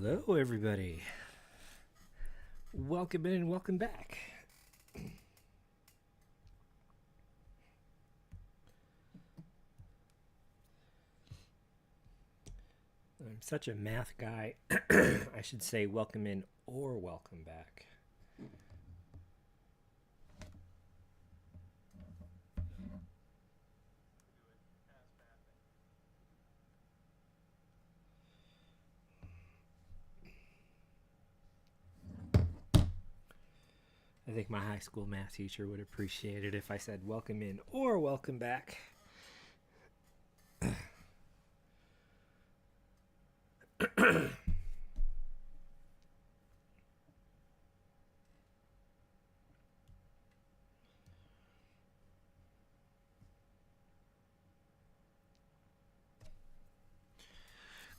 Hello, everybody. Welcome in and welcome back. I'm such a math guy. I should say welcome in or welcome back. I think my high school math teacher would appreciate it if I said welcome in or welcome back.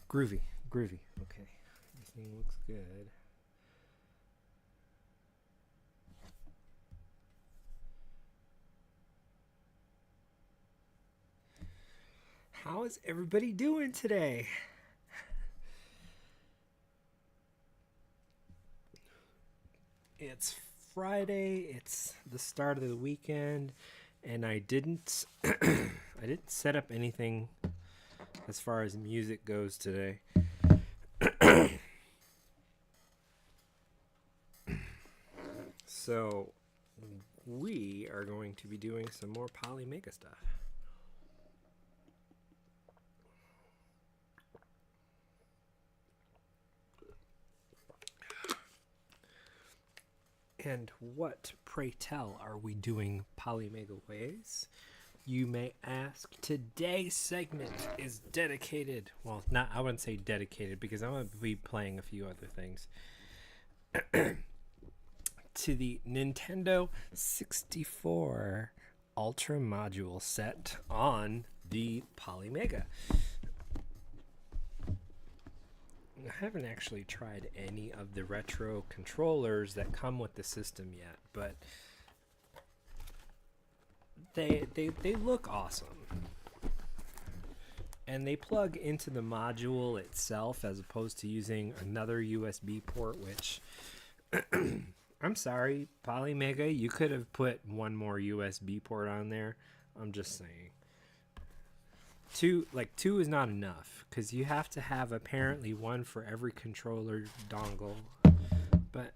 Groovy. Okay, everything looks good. How is everybody doing today? It's Friday. It's the start of the weekend, and I didn't set up anything as far as music goes today. So we are going to be doing some more Polymega stuff. And what, pray tell, are we doing Polymega ways? You may ask. Today's segment is dedicated, well, I wouldn't say dedicated because I'm going to be playing a few other things, to the Nintendo 64 Ultra Module set on the Polymega. I haven't actually tried any of the retro controllers that come with the system yet, but they look awesome. And they plug into the module itself as opposed to using another USB port, which I'm sorry, Polymega, you could have put one more USB port on there. I'm just saying. Two is not enough because you have to have apparently one for every controller dongle. But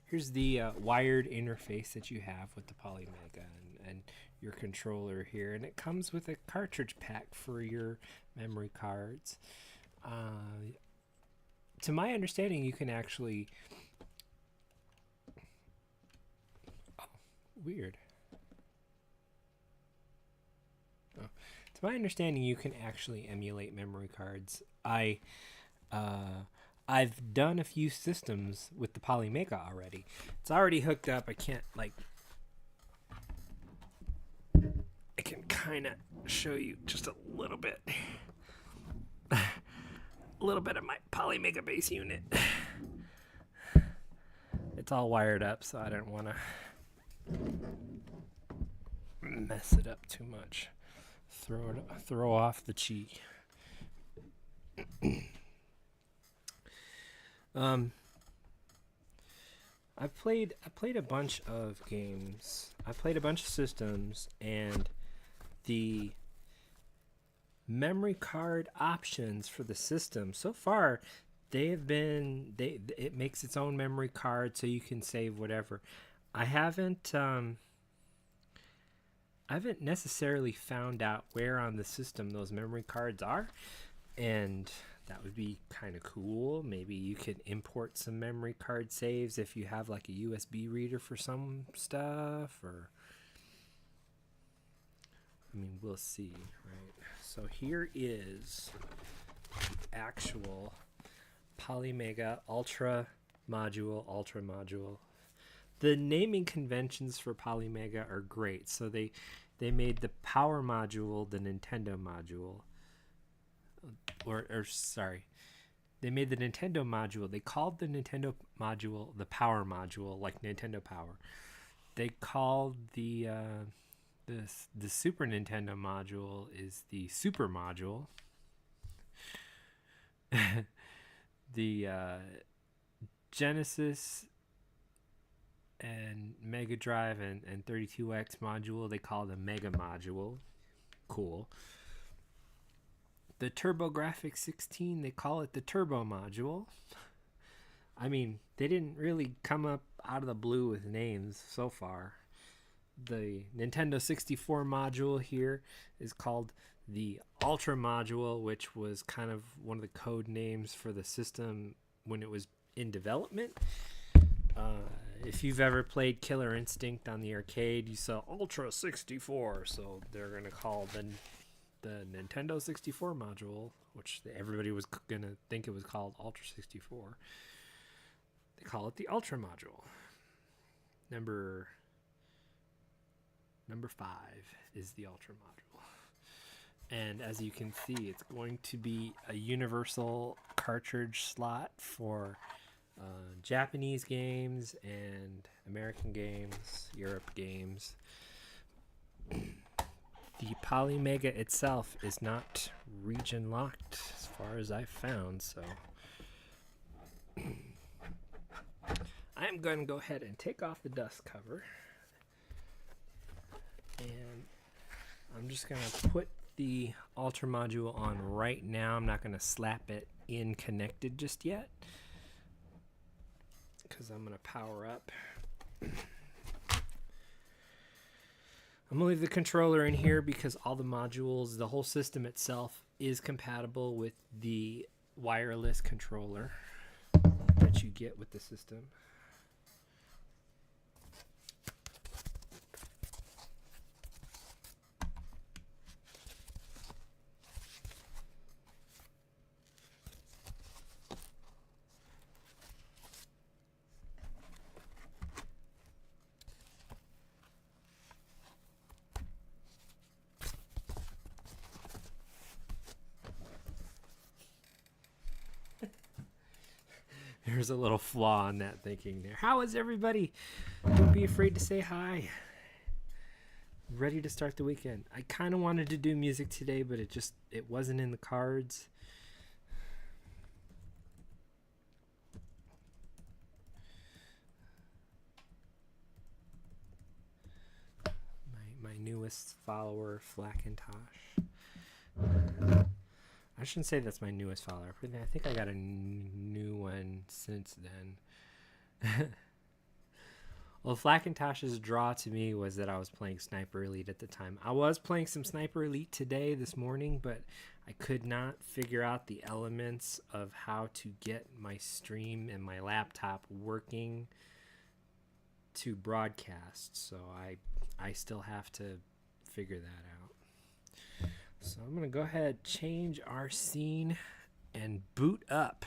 here's the wired interface that you have with the Polymega and your controller here, and it comes with a cartridge pack for your memory cards. To my understanding, you can actually weird. Oh. To my understanding, you can actually emulate memory cards. I've done a few systems with the Polymega already. It's already hooked up. I can kind of show you just a little bit. A little bit of my Polymega base unit. It's all wired up, so I don't want to mess it up too much. Throw off the chi. I played a bunch of games. I played a bunch of systems, and the memory card options for the system so far, it makes its own memory card so you can save whatever. I haven't necessarily found out where on the system those memory cards are, and that would be kind of cool. Maybe you could import some memory card saves if you have like a USB reader for some stuff, or I mean, we'll see, right? So here is the actual Polymega Ultra Module. The naming conventions for Polymega are great. So they made the Power Module the Nintendo module. They made the Nintendo module. They called the Nintendo module the Power Module, like Nintendo Power. They called the Super Nintendo module is the Super Module. the Genesis and Mega Drive and 32X module, they call the Mega Module. Cool. The TurboGrafx 16, they call it the Turbo Module. I mean, they didn't really come up out of the blue with names so far. The Nintendo 64 module here is called the Ultra Module, which was kind of one of the code names for the system when it was in development. If you've ever played Killer Instinct on the arcade, you saw Ultra 64, so they're going to call the Nintendo 64 module, which everybody was going to think it was called Ultra 64. They call it the Ultra Module. Number 5 is the Ultra Module. And as you can see, it's going to be a universal cartridge slot for Japanese games and American games, Europe games. The Polymega itself is not region locked as far as I've found, so I'm going to go ahead and take off the dust cover, and I'm just going to put the Ultra Module on right now. I'm not going to slap it in connected just yet, because I'm going to power up. I'm going to leave the controller in here because all the modules, the whole system itself, is compatible with the wireless controller that you get with the system. There's a little flaw in that thinking there. How is everybody? Don't be afraid to say hi. Ready to start the weekend. I kind of wanted to do music today, but it wasn't in the cards. My newest follower, Flackintosh. I shouldn't say that's my newest follower. I think I got a new one since then. Well, Flackintosh's draw to me was that I was playing Sniper Elite at the time. I was playing some Sniper Elite this morning, but I could not figure out the elements of how to get my stream and my laptop working to broadcast. So I still have to figure that out. So I'm going to go ahead, change our scene, and boot up.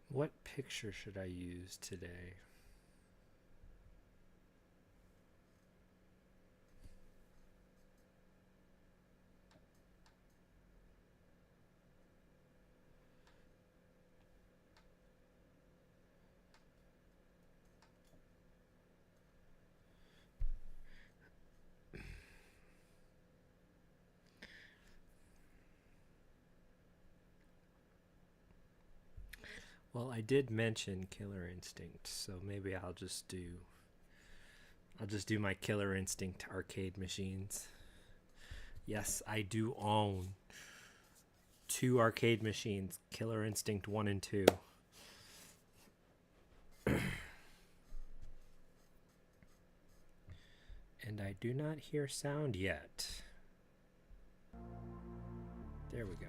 What picture should I use today? Well, I did mention Killer Instinct, so maybe I'll just do my Killer Instinct arcade machines. Yes, I do own 2 arcade machines, Killer Instinct 1 and 2. And I do not hear sound yet. There we go.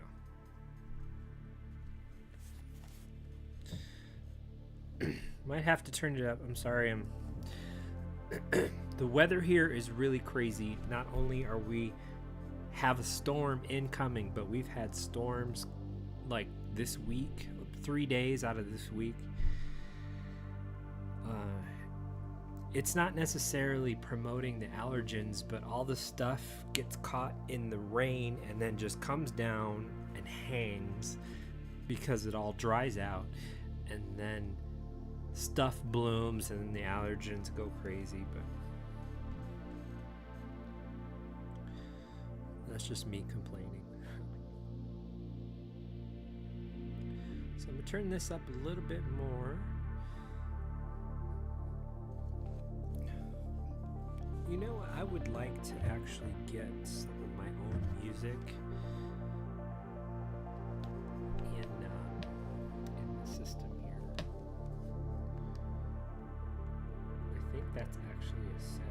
Might have to turn it up. I'm sorry. The weather here is really crazy. Not only are we have a storm incoming, but we've had storms like this week, 3 days out of this week. it's not necessarily promoting the allergens, but all the stuff gets caught in the rain and then just comes down and hangs because it all dries out, and then stuff blooms and then the allergens go crazy. But that's just me complaining. So I'm gonna turn this up a little bit more. You know, I would like to actually get some of my own music in the system here. I think that's actually a setting.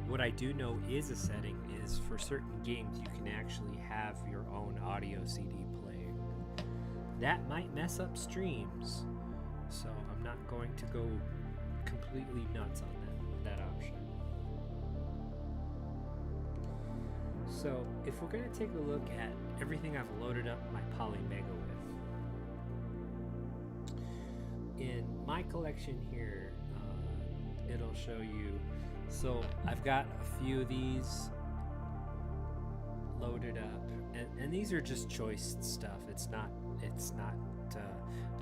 What I do know is a setting is for certain games you can actually have your own audio CD playing. That might mess up streams, so I'm not going to go completely nuts on that option. So if we're going to take a look at everything I've loaded up my Polymega with, in my collection here, it'll show you. So I've got a few of these loaded up, and these are just choice stuff. It's not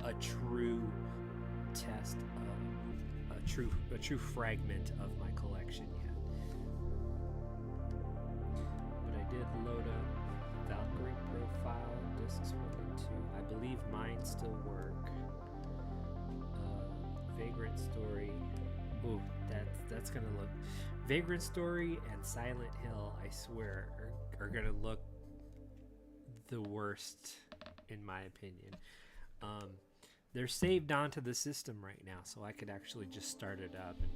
a true test of a true fragment of my collection yet. But I did load up Valkyrie Profile discs 1 and 2. I believe mine still work. Vagrant Story. Ooh, that's gonna look. Vagrant Story and Silent Hill, I swear, are gonna look the worst in my opinion. They're saved onto the system right now, so I could actually just start it up and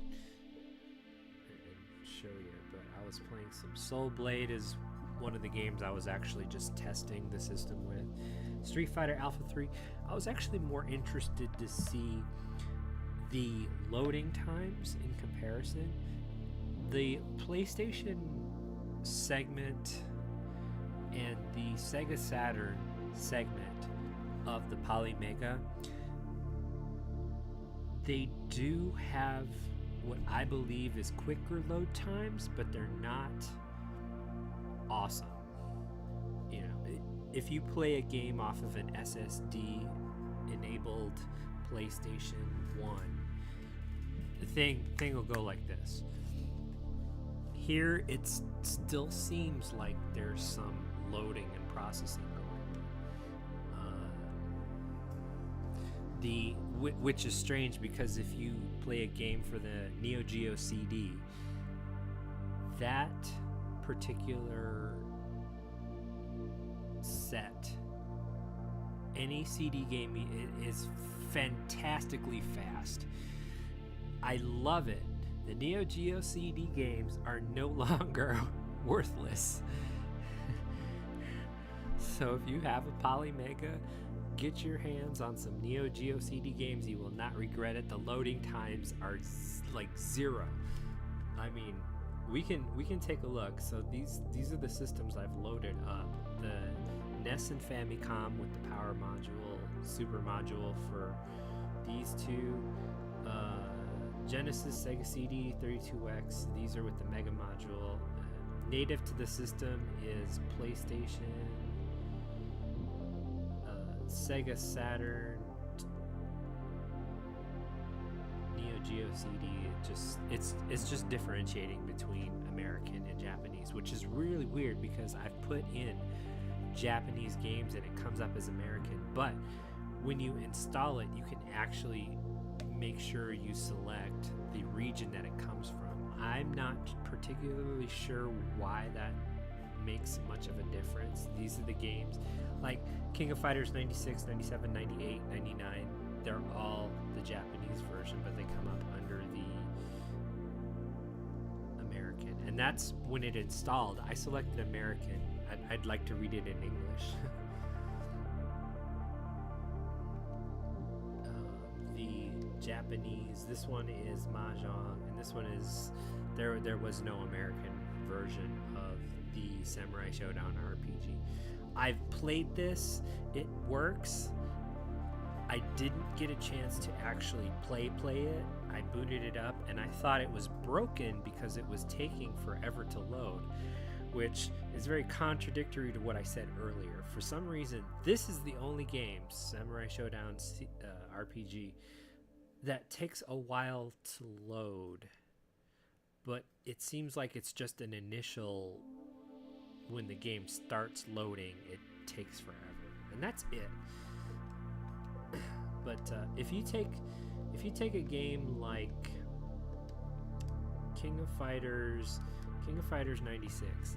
show you. But I was playing some Soul Blade is one of the games I was actually just testing the system with. Street Fighter Alpha 3. I was actually more interested to see the loading times in comparison. The PlayStation segment and the Sega Saturn segment of the Polymega, they do have what I believe is quicker load times, but they're not awesome. You know, if you play a game off of an SSD enabled PlayStation 1, the thing will go like this. Here it still seems like there's some loading and processing going on. Which is strange, because if you play a game for the Neo Geo CD, that particular set, any CD game, is fantastically fast. I love it. The Neo Geo CD games are no longer worthless. So if you have a Polymega, get your hands on some Neo Geo CD games. You will not regret it. The loading times are like zero. I mean, we can take a look. So these are the systems I've loaded up. The NES and Famicom with the power module, super module for these two. Genesis, Sega CD, 32X. These are with the Mega module. Native to the system is PlayStation, Sega Saturn, Neo Geo CD. It's just differentiating between American and Japanese, which is really weird because I've put in Japanese games and it comes up as American, but when you install it, you can actually make sure you select the region that it comes from. I'm not particularly sure why that makes much of a difference. These are the games like King of Fighters 96, 97, 98, 99. They're all the Japanese version, but they come up under the American. And that's when it installed. I selected American. I'd like to read it in English. Japanese. This one is Mahjong, and this one is there was no American version of the Samurai Showdown RPG. I've played this. It works. I didn't get a chance to actually play it. I booted it up and I thought it was broken because it was taking forever to load, which is very contradictory to what I said earlier. For some reason, this is the only game, Samurai Showdown RPG, that takes a while to load. But it seems like it's just an initial, when the game starts loading, it takes forever. And that's it. But if you take a game like King of Fighters 96,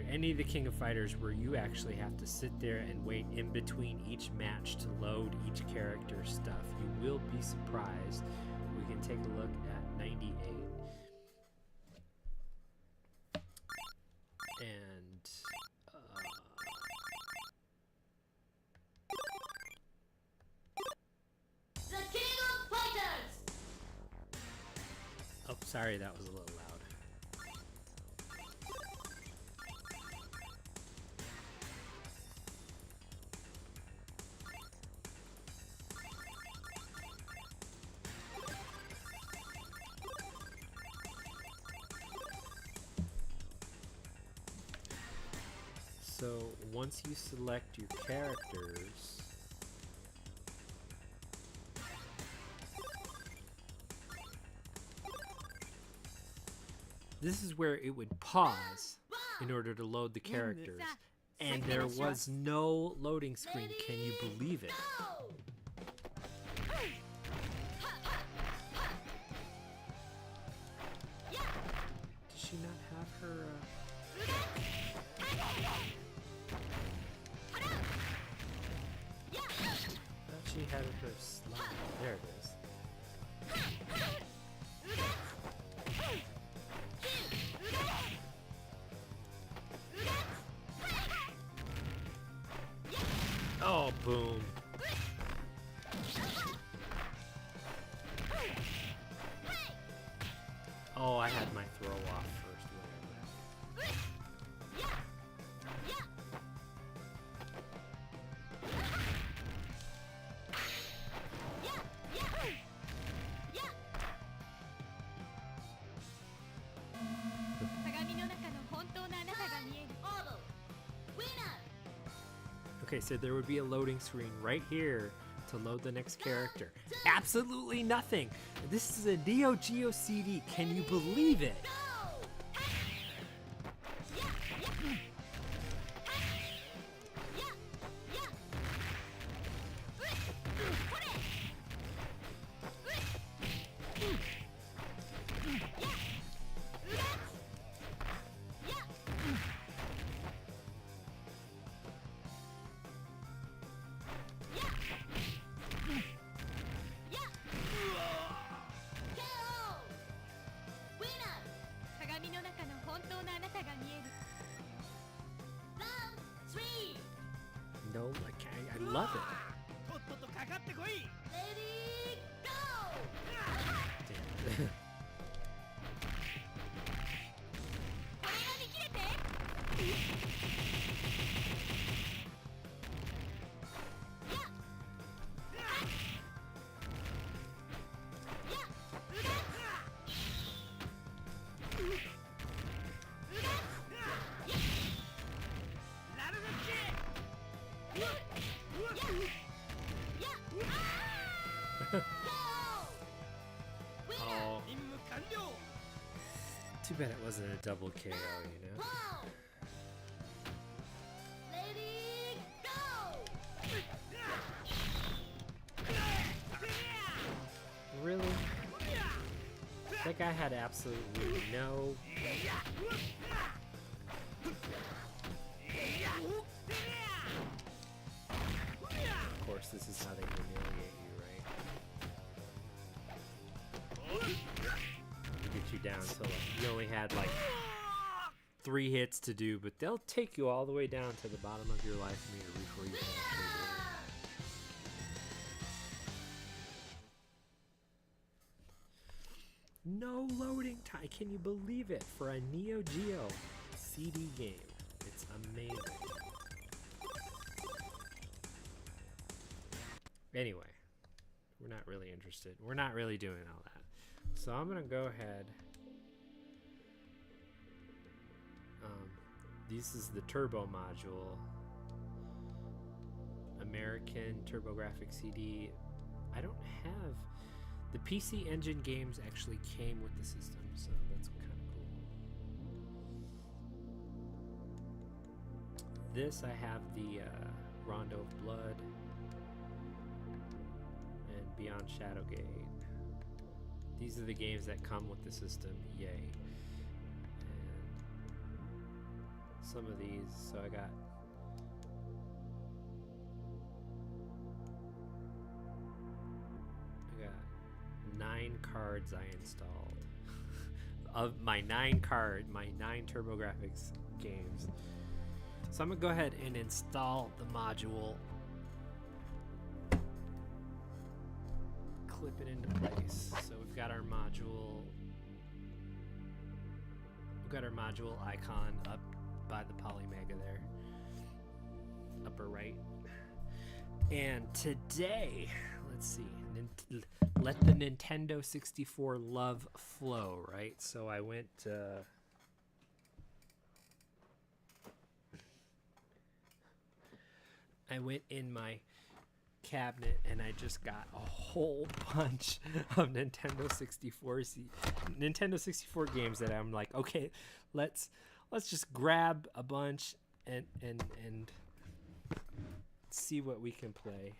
any of the King of Fighters where you actually have to sit there and wait in between each match to load each character's stuff, you will be surprised. We can take a look at 98. And The King of Fighters! Oh, sorry, that was a little loud. So once you select your characters, this is where it would pause in order to load the characters. And there was no loading screen. Can you believe it? Does she not have her... I thought she had her slide. There it is. Oh, boom. Oh, I had my throw off first, whatever. Okay, so there would be a loading screen right here to load the next character. Absolutely nothing. This is a Neo Geo CD. Can you believe it? No, I love it. Ready, go! Damn it. Oh. Too bad it wasn't a double KO, you know? Ready, go! Really? That guy had absolutely no... Of course, this is how they humiliate you, right? To get you down to like, you only had like 3 hits to do, but they'll take you all the way down to the bottom of your life meter before you can actually do No loading time. Can you believe it? For a Neo Geo CD game. It's amazing. Anyway, we're not really interested. We're not really doing all that. So I'm going to go ahead. This is the Turbo Module. American TurboGrafx CD. I don't have... The PC Engine games actually came with the system, so that's kind of cool. This, I have the Rondo of Blood and Beyond Shadowgate. These are the games that come with the system, yay. And some of these, so I got nine cards I installed of my nine TurboGrafx games. So I'm gonna go ahead and install the module, clip it into place. So we've got our module icon up by the Polymega there, upper right. And today, let's see, let the Nintendo 64 love flow, right? So I went in my cabinet and I just got a whole bunch of Nintendo 64 games that I'm like, okay, let's just grab a bunch and see what we can play.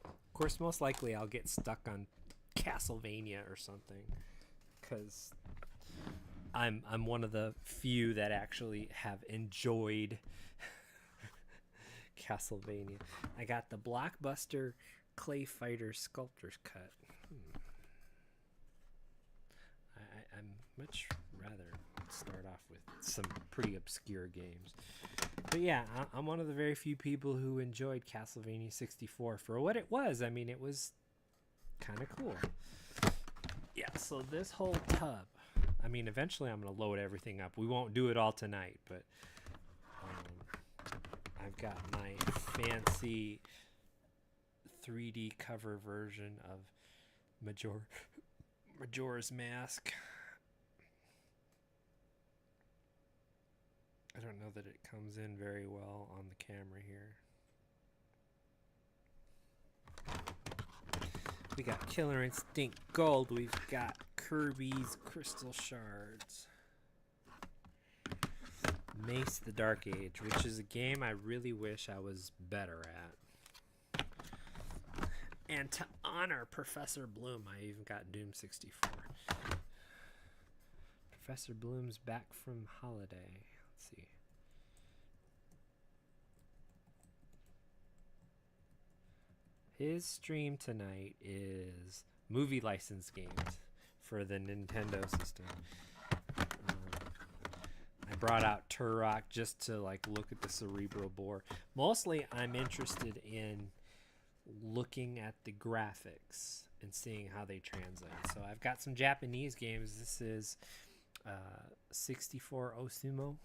Of course, most likely I'll get stuck on Castlevania or something, because I'm one of the few that actually have enjoyed Castlevania. I got the Blockbuster Clay Fighter Sculptor's Cut. I'm much rather start off with some pretty obscure games. But yeah, I'm one of the very few people who enjoyed Castlevania 64 for what it was. I mean, it was kind of cool. Yeah, so this whole tub, I mean, eventually I'm going to load everything up. We won't do it all tonight, but I've got my fancy 3D cover version of Majora's Mask. I don't know that it comes in very well on the camera here. We got Killer Instinct Gold. We've got Kirby's Crystal Shards. Mace the Dark Age, which is a game I really wish I was better at. And to honor Professor Bloom, I even got Doom 64. Professor Bloom's back from holiday. Let's see. His stream tonight is movie license games for the Nintendo system. I brought out Turok just to like look at the cerebral bore. Mostly I'm interested in looking at the graphics and seeing how they translate. So I've got some Japanese games. This is 64 Osumo,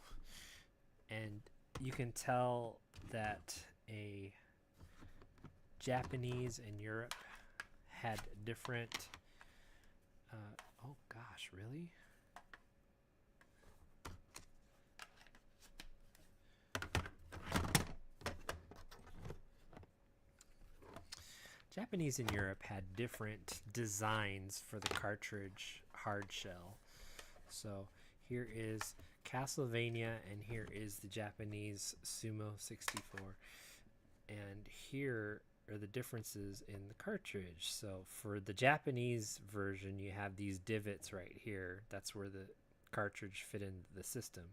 and you can tell that a Japanese and Europe had different oh gosh, really? Japanese and Europe had different designs for the cartridge hard shell. So here is Castlevania and here is the Japanese Sumo 64. And here are the differences in the cartridge. So for the Japanese version, you have these divots right here. That's where the cartridge fit into the system.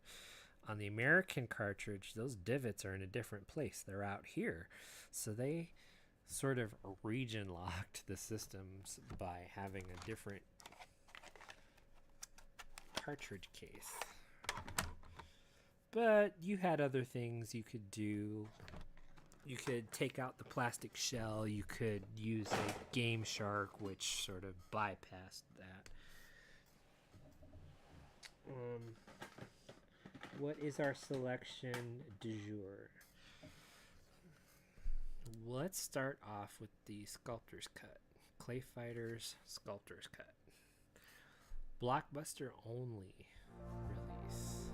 On the American cartridge, those divots are in a different place. They're out here. So they sort of region locked the systems by having a different cartridge case. But you had other things you could do. You could take out the plastic shell. You could use a Game Shark, which sort of bypassed that. what is our selection du jour? Let's start off with the Sculptor's Cut. Clay Fighters Sculptor's Cut. Blockbuster only release.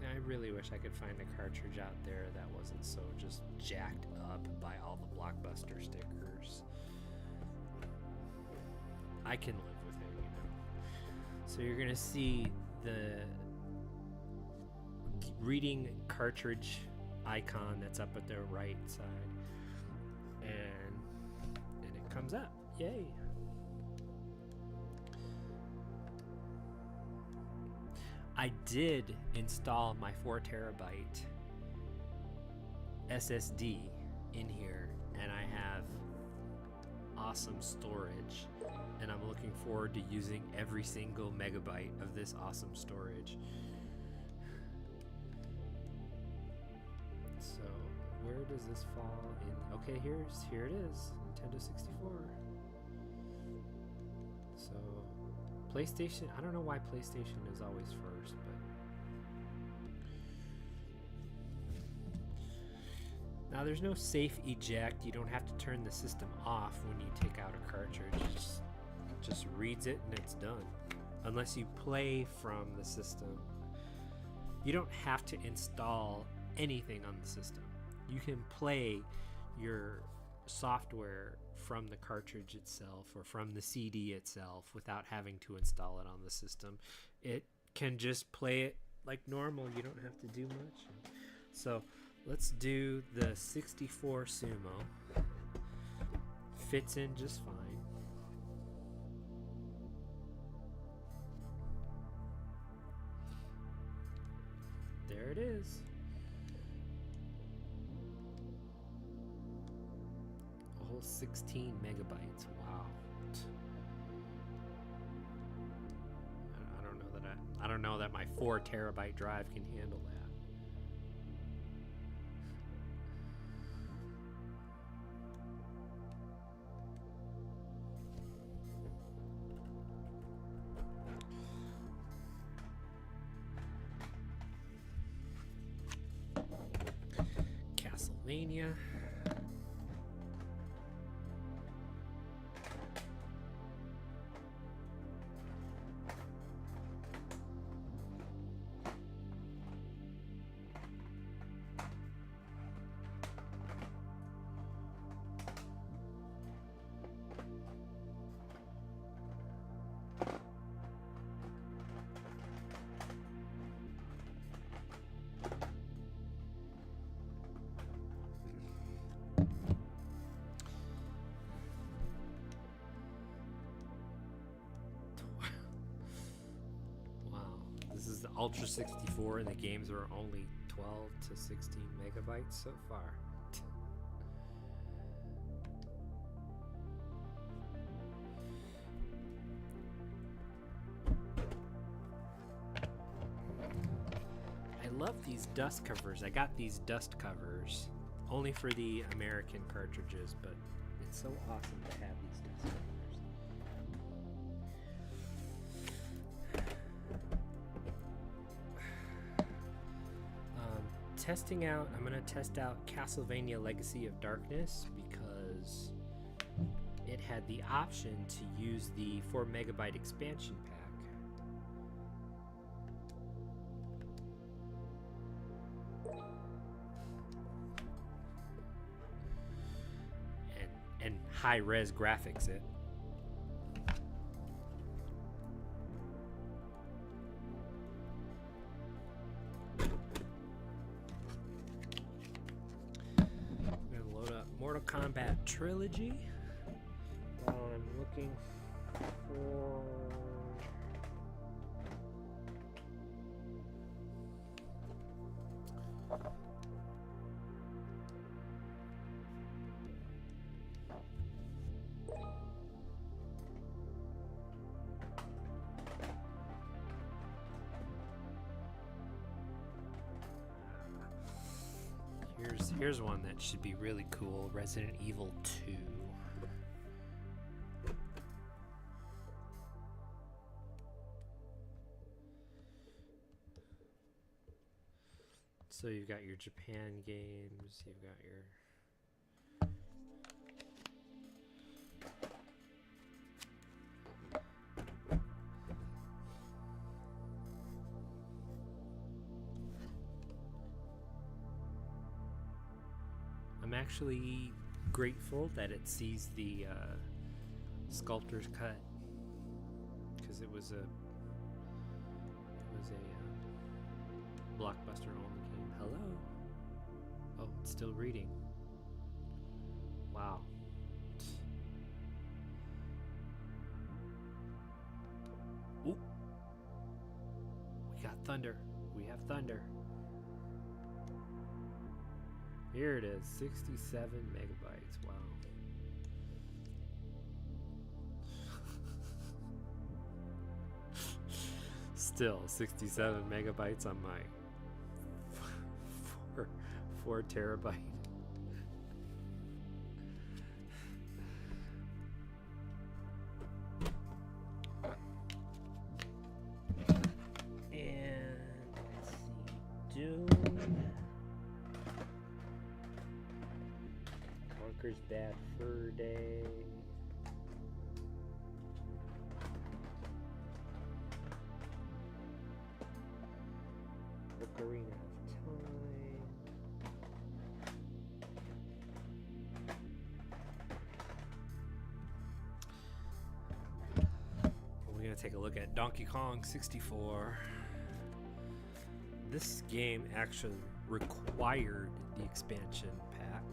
I really wish I could find a cartridge out there that wasn't so just jacked up by all the Blockbuster stickers. I can live with it, you know. So you're gonna see the reading cartridge icon that's up at the right side, and it comes up. Yay! I did install my 4TB SSD in here, and I have awesome storage, and I'm looking forward to using every single megabyte of this awesome storage. So where does this fall in? Okay, here it is, Nintendo 64. So PlayStation, I don't know why PlayStation is always first, but now there's no safe eject. You don't have to turn the system off when you take out a cartridge. It just reads it and it's done. Unless you play from the system. You don't have to install anything on the system. You can play your software from the cartridge itself or from the CD itself without having to install it on the system. It can just play it like normal. You don't have to do much. So let's do the 64 Sumo. Fits in just fine. There it is. A whole 16 megabytes. Wow. I don't know that my 4TB drive can handle that. Castlevania. This is the Ultra 64 and the games are only 12 to 16 megabytes so far. I love these dust covers. I got these dust covers only for the American cartridges, but it's so awesome to have these dust covers. I'm gonna test out Castlevania Legacy of Darkness because it had the option to use the 4 megabyte expansion pack. And high-res graphics it. Mortal Kombat Trilogy. I'm looking for... Here's one that should be really cool. Resident Evil 2. So you've got your Japan games, you've got your I'm actually grateful that it sees the sculptor's cut, because it was a Blockbuster only game. Hello. Oh, it's still reading. Wow. Ooh. We got thunder. We have thunder. Here it is, 67 megabytes. Wow. Still 67 megabytes on my 4 terabyte. And let's see, Doom. Conker's Bad Fur Day. Ocarina of Time. We're gonna take a look at Donkey Kong 64. This game actually required the expansion pack,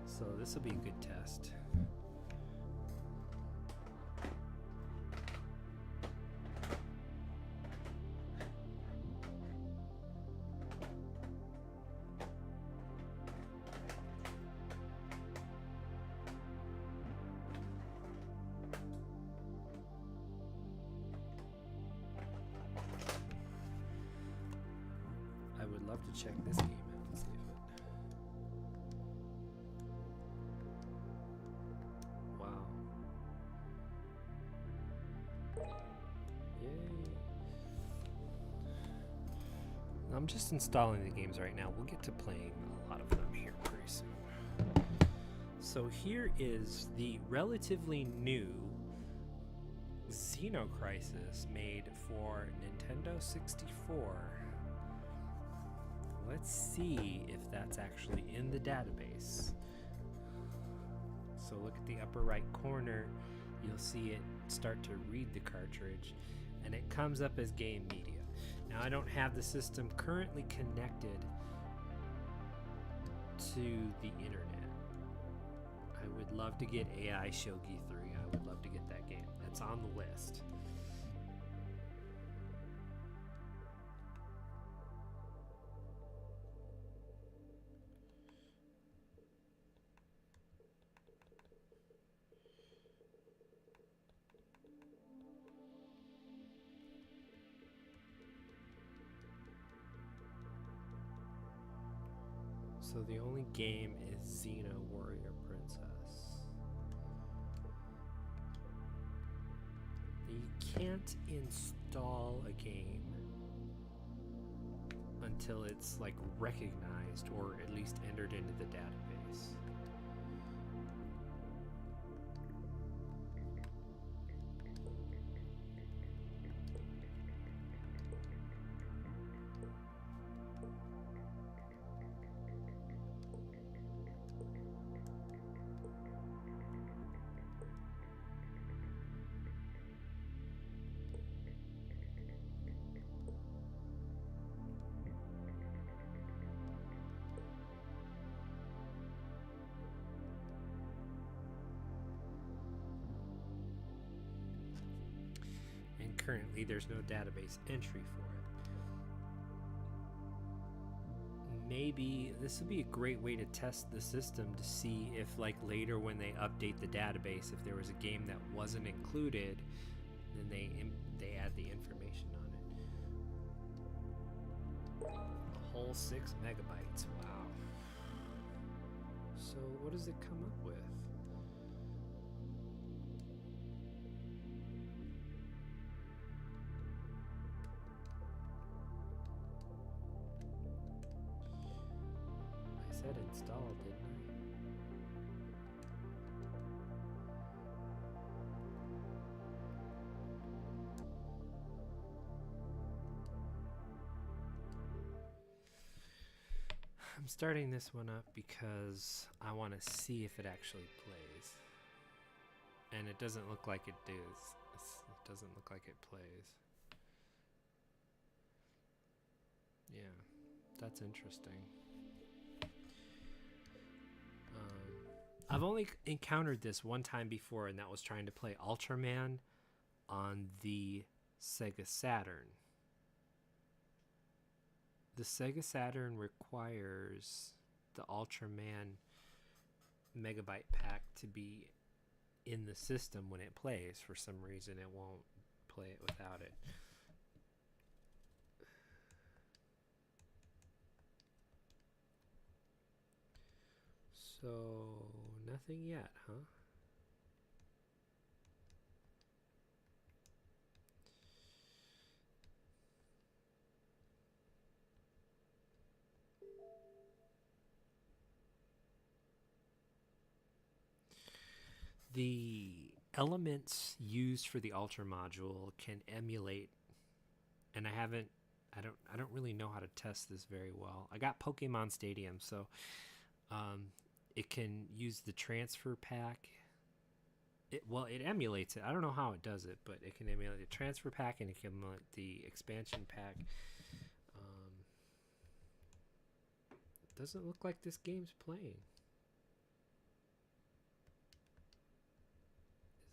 so this will be a good test. I would love to check this game out and see if it... Wow. Yay. I'm just installing the games right now. We'll get to playing a lot of them here pretty soon. So here is the relatively new Xenocrisis made for Nintendo 64. Let's see if that's actually in the database. So look at the upper right corner, you'll see it start to read the cartridge, and it comes up as game media. Now I don't have the system currently connected to the internet. I would love to get AI Shogi 3. I would love to get that game. That's on the list. So the only game is Xena Warrior Princess. You can't install a game until it's like recognized or at least entered into the database. Currently, there's no database entry for it. Maybe this would be a great way to test the system to see if, like, later when they update the database, if there was a game that wasn't included, then they add the information on it. A whole 6 megabytes. Wow. So what does it come up with? said install, didn't I? I'm starting this one up because I want to see if it actually plays. And it doesn't look like it does. It doesn't look like it plays. Yeah, that's interesting. I've only encountered this one time before, and that was trying to play Ultraman on the Sega Saturn. The Sega Saturn requires the Ultraman megabyte pack to be in the system when it plays. For some reason, it won't play it without it. So, nothing yet, huh? The elements used for the Ultra module can emulate, and I don't really know how to test this very well. I got Pokemon Stadium, so it can use the transfer pack. It emulates it. I don't know how it does it, but it can emulate the transfer pack and it can emulate the expansion pack. It doesn't look like this game's playing.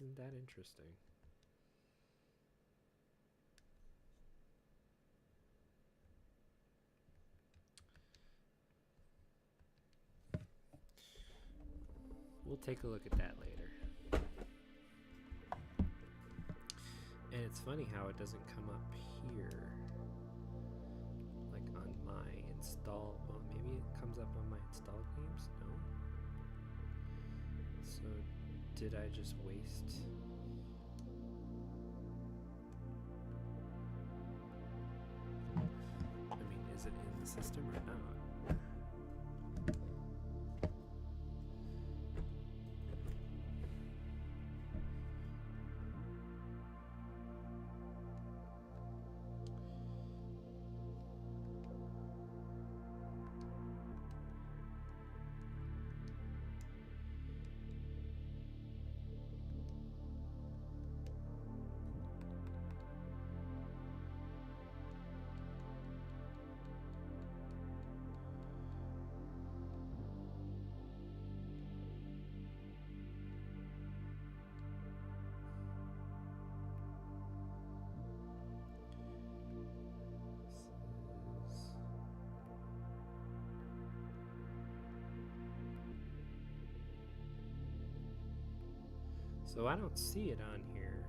Isn't that interesting? We'll take a look at that later. And it's funny how it doesn't come up here. Like on my install. Well, maybe it comes up on my install games? No. So did I just waste? I mean, is it in the system or not? So I don't see it on here.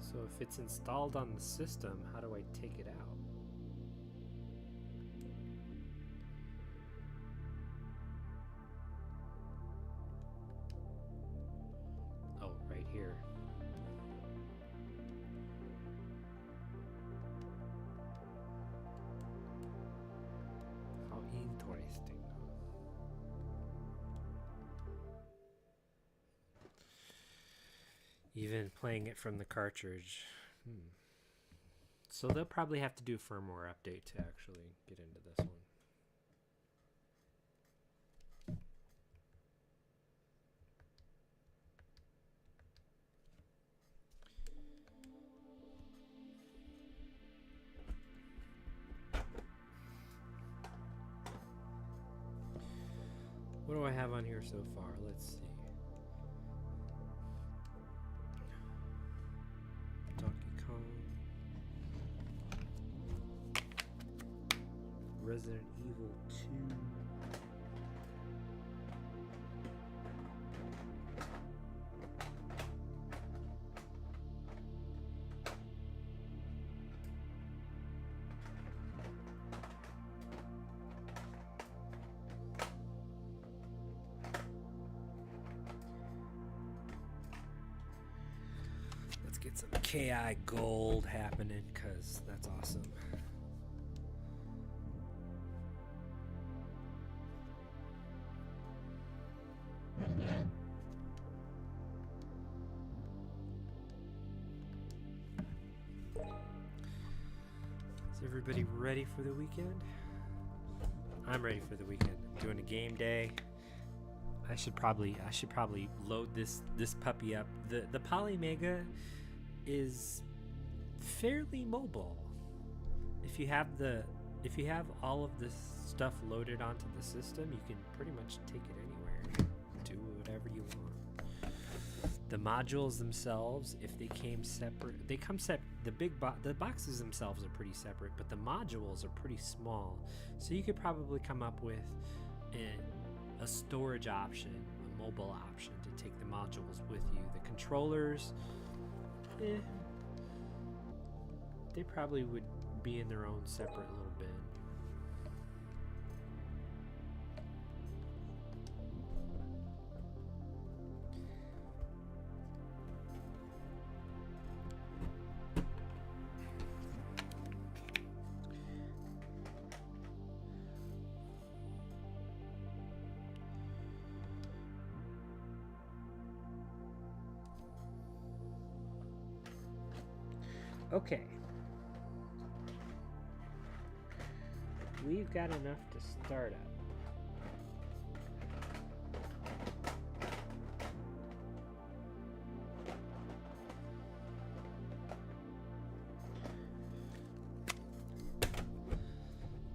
So if it's installed on the system, how do I take it out? Oh, right here. How interesting. Even playing it from the cartridge. So they'll probably have to do a firmware update to actually get into this one. What do I have on here so far? Let's see. Resident Evil 2. Let's get some KI gold happening, because that's awesome. Everybody ready for the weekend? I'm ready for the weekend. I'm doing a game day. I should probably load this puppy up. The Polymega is fairly mobile. If you have all of this stuff loaded onto the system, you can pretty much take it anywhere. Do whatever you want. The modules themselves, if they came separate, they come separate. The boxes themselves are pretty separate, but the modules are pretty small. So you could probably come up with a storage option, a mobile option to take the modules with you. The controllers, they probably would be in their own separate little bin. Okay. We've got enough to start up.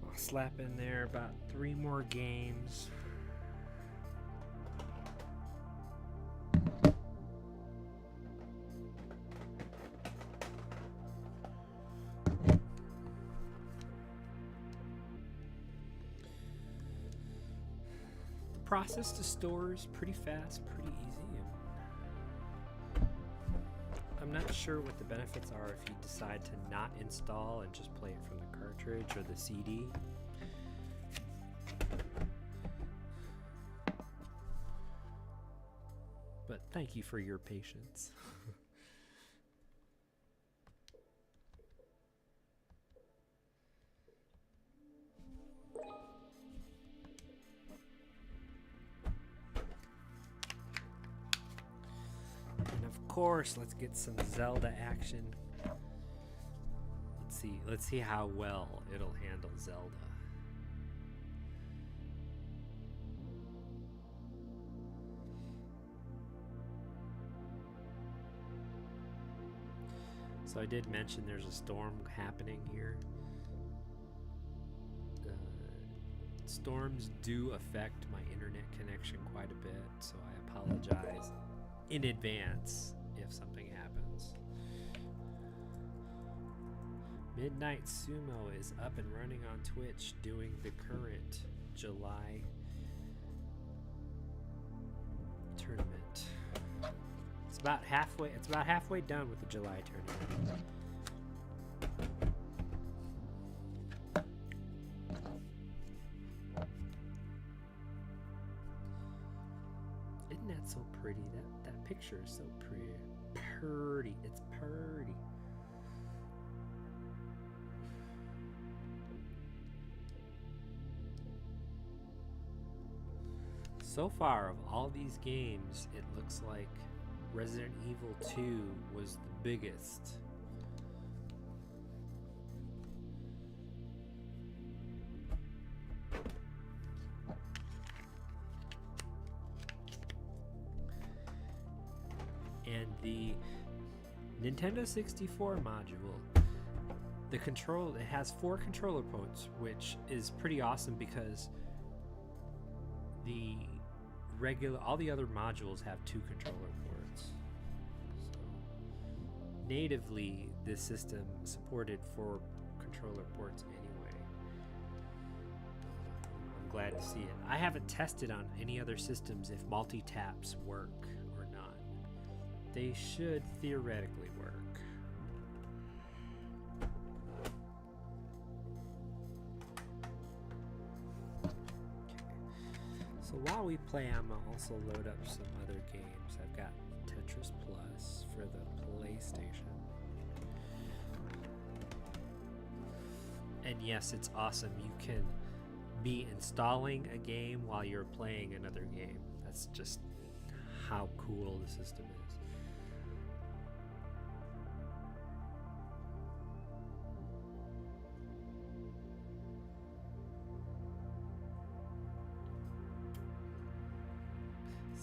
I'll slap in there about 3 more games. Process to store is pretty fast, pretty easy, and I'm not sure what the benefits are if you decide to not install and just play it from the cartridge or the CD. But thank you for your patience. Of course, let's get some Zelda action. Let's see how well it'll handle Zelda. So I did mention there's a storm happening here. Storms do affect my internet connection quite a bit, so I apologize in advance if something happens. Midnight Sumo is up and running on Twitch doing the current July tournament. It's about halfway done with the July tournament. Isn't that so pretty? That picture is so pretty. It's pretty. So far, of all these games, it looks like Resident Evil 2 was the biggest. And the Nintendo 64 module, it has 4 controller ports, which is pretty awesome because all the other modules have 2 controller ports. So natively, this system supported 4 controller ports anyway. I'm glad to see it. I haven't tested on any other systems if multi-taps work or not. They should theoretically work. So while we play, I'm gonna also load up some other games. I've got Tetris Plus for the PlayStation. And yes, it's awesome. You can be installing a game while you're playing another game. That's just how cool the system is.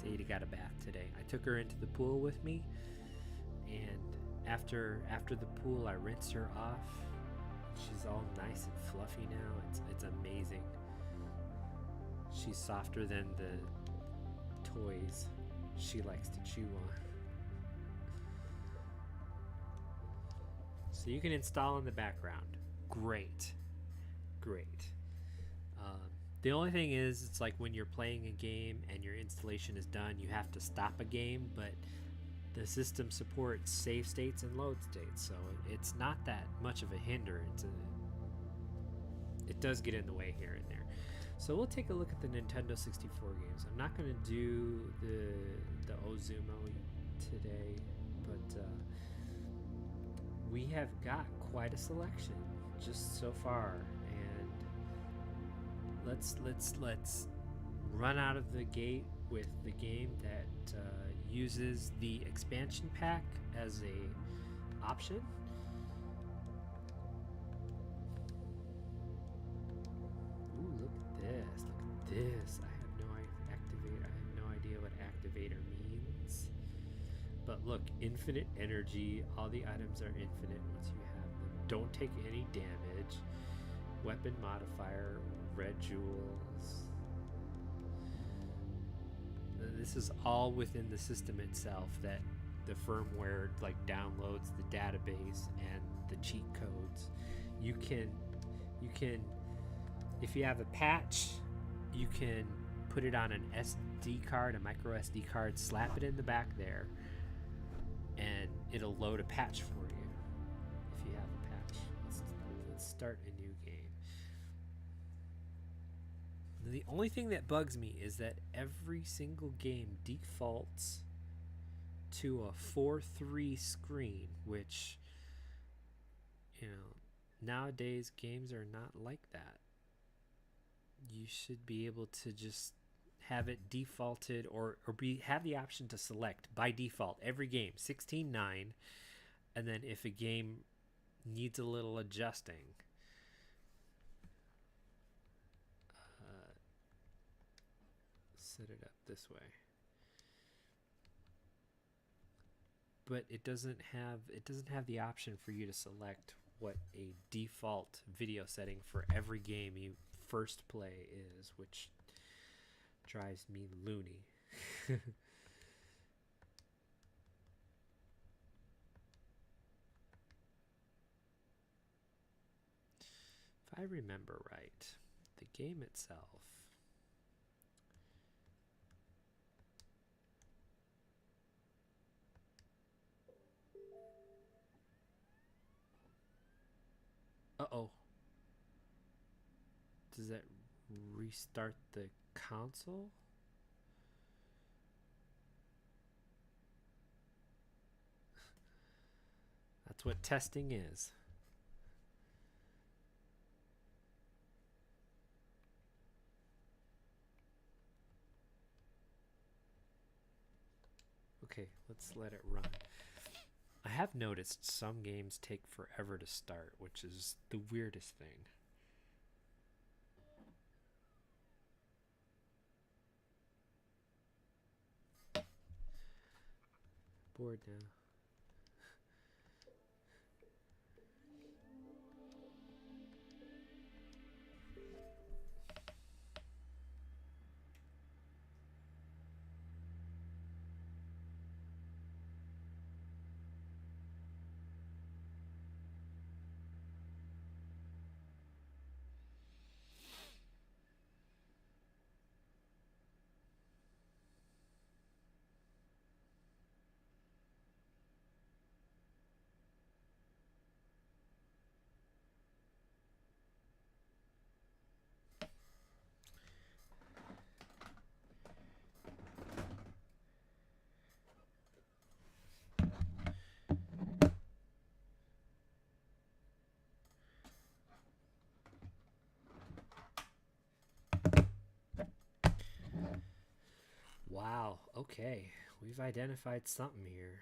Sadie got a bath today. I took her into the pool with me, and after the pool, I rinsed her off. She's all nice and fluffy now. It's amazing. She's softer than the toys she likes to chew on. So you can install in the background. Great. The only thing is, it's like when you're playing a game and your installation is done, you have to stop a game, but the system supports save states and load states, so it's not that much of a hindrance. It does get in the way here and there. So we'll take a look at the Nintendo 64 games. I'm not going to do the Ozumo today, but we have got quite a selection just so far, and let's run out of the gate with the game that uses the expansion pack as a option. Ooh, look at this. I have no idea what activator means. But look, infinite energy. All the items are infinite once you have them. Don't take any damage. Weapon modifier, red jewels. This is all within the system itself, that the firmware like downloads the database and the cheat codes. You can if you have a patch, you can put it on an SD card, a micro SD card, slap it in the back there, and it'll load a patch for you if you have a patch. Let's start a new game. The only thing that bugs me is that every single game defaults to a 4:3 screen, which, you know, nowadays games are not like that. You should be able to just have it defaulted, or have the option to select by default every game 16:9, and then if a game needs a little adjusting, set it up this way. But it doesn't have the option for you to select what a default video setting for every game you first play is, which drives me loony. If I remember right, the game itself does that restart the console? That's what testing is. Okay, let's let it run. I have noticed some games take forever to start, which is the weirdest thing. Bored now. Wow, okay. We've identified something here.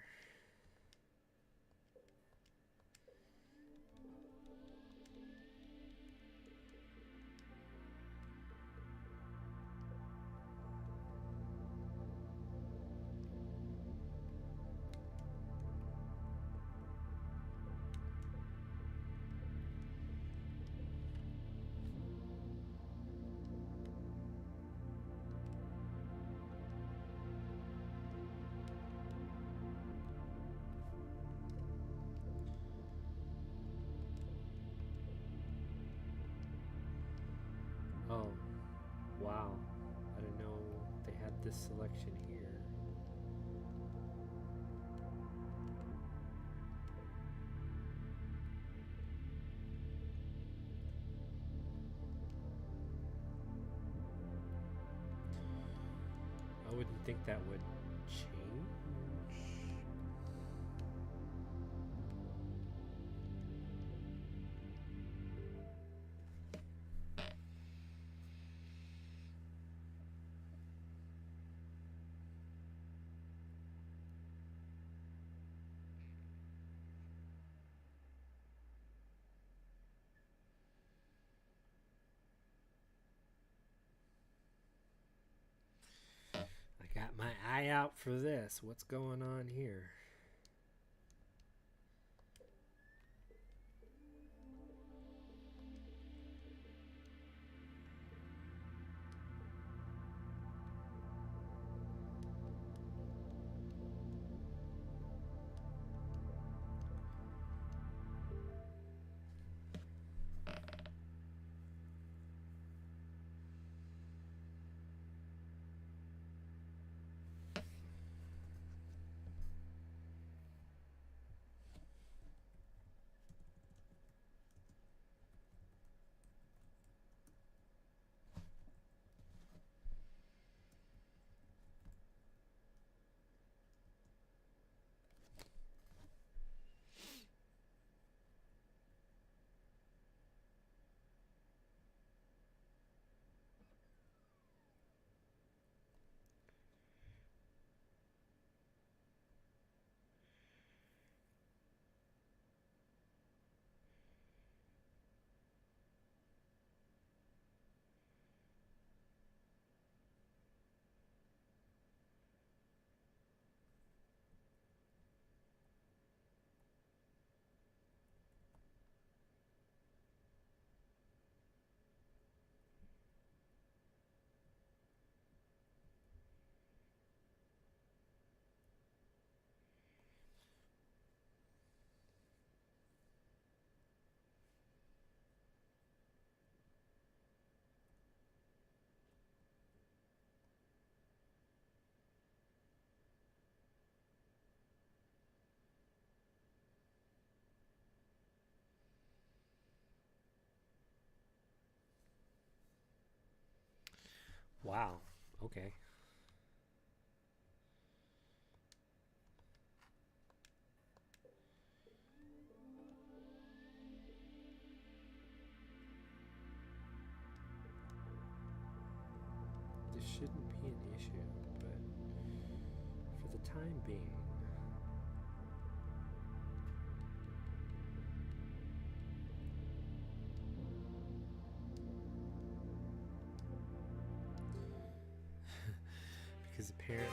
this selection here. I wouldn't think that would change. I got my eye out for this. What's going on here? Wow. Okay. This shouldn't be an issue, but for the time being. Because apparently.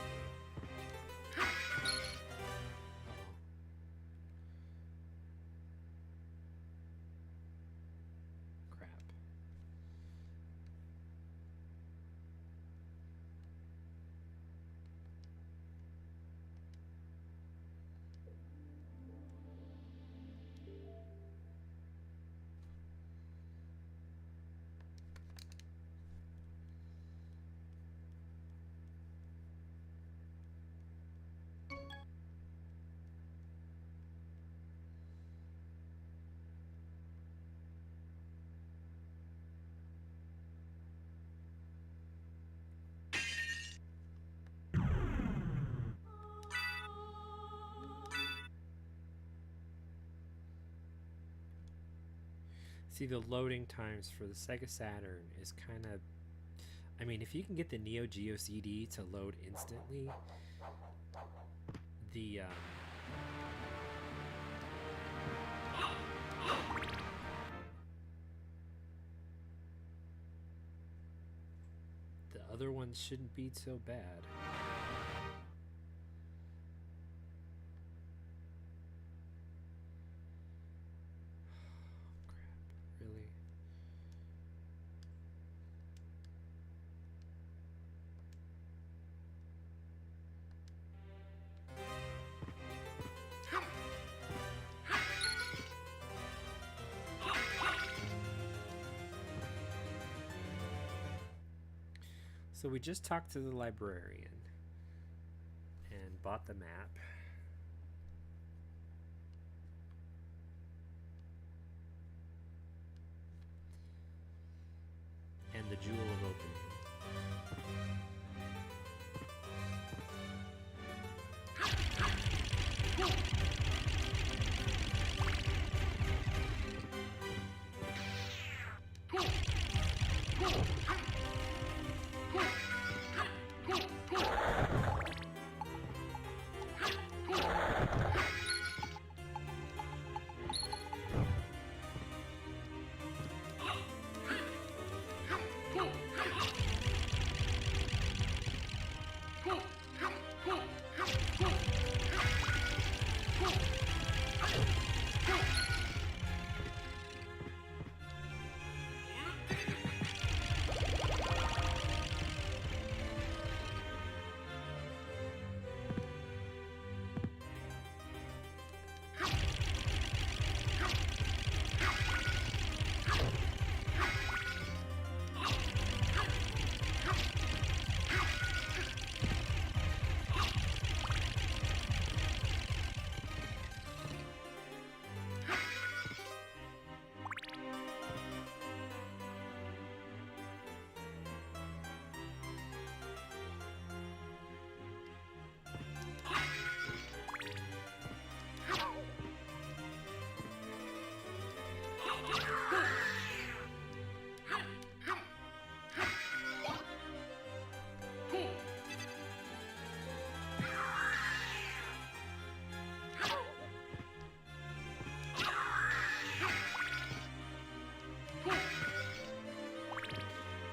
Crap. See, the loading times for the Sega Saturn is kind of... I mean, if you can get the Neo Geo CD to load instantly, the other ones shouldn't be so bad. Really? So we just talked to the librarian and bought the map. And the Jewel of Opening.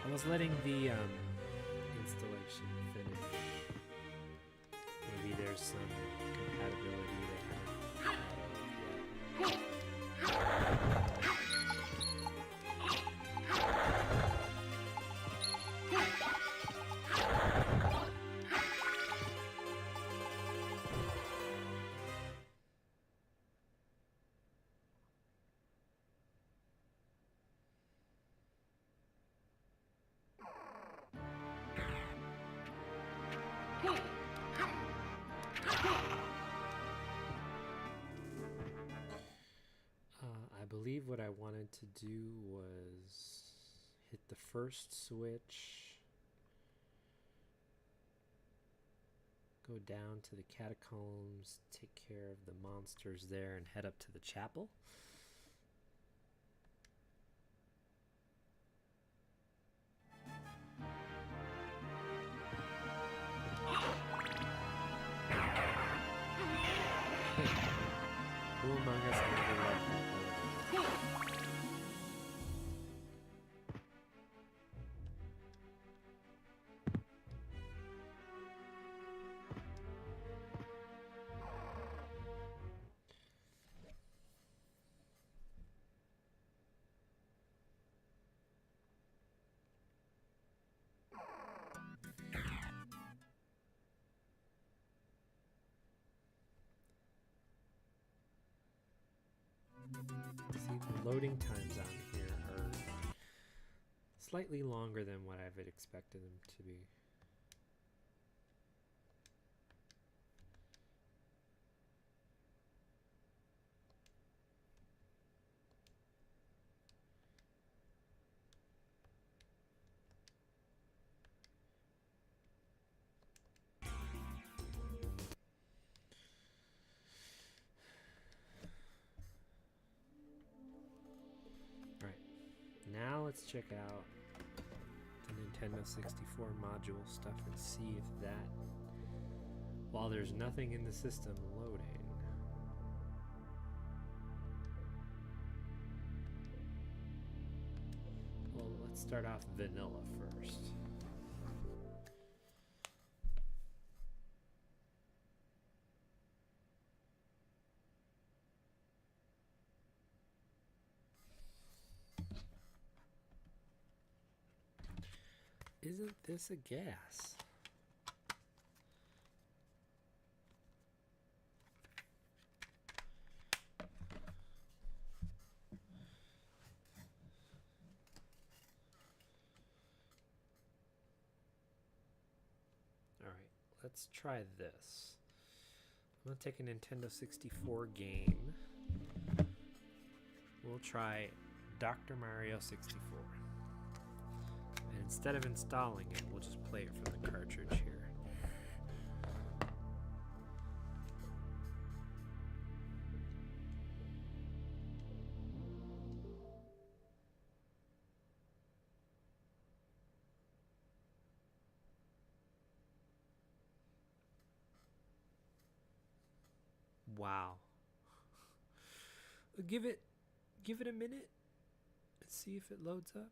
I was letting the installation finish. Maybe there's some compatibility that I haven't thought of yet. I believe what I wanted to do was hit the first switch, go down to the catacombs, take care of the monsters there, and head up to the chapel. Who among us never loved that? See, the loading times on here are slightly longer than what I've expected them to be. Now let's check out the Nintendo 64 module stuff and see if that, while there's nothing in the system loading, well, let's start off vanilla first. Isn't this a gas? let's try this. I'm going to take a Nintendo 64 game. We'll try Dr. Mario 64. And instead of installing it, we'll just play it from the cartridge here. Wow. Give it a minute and see if it loads up.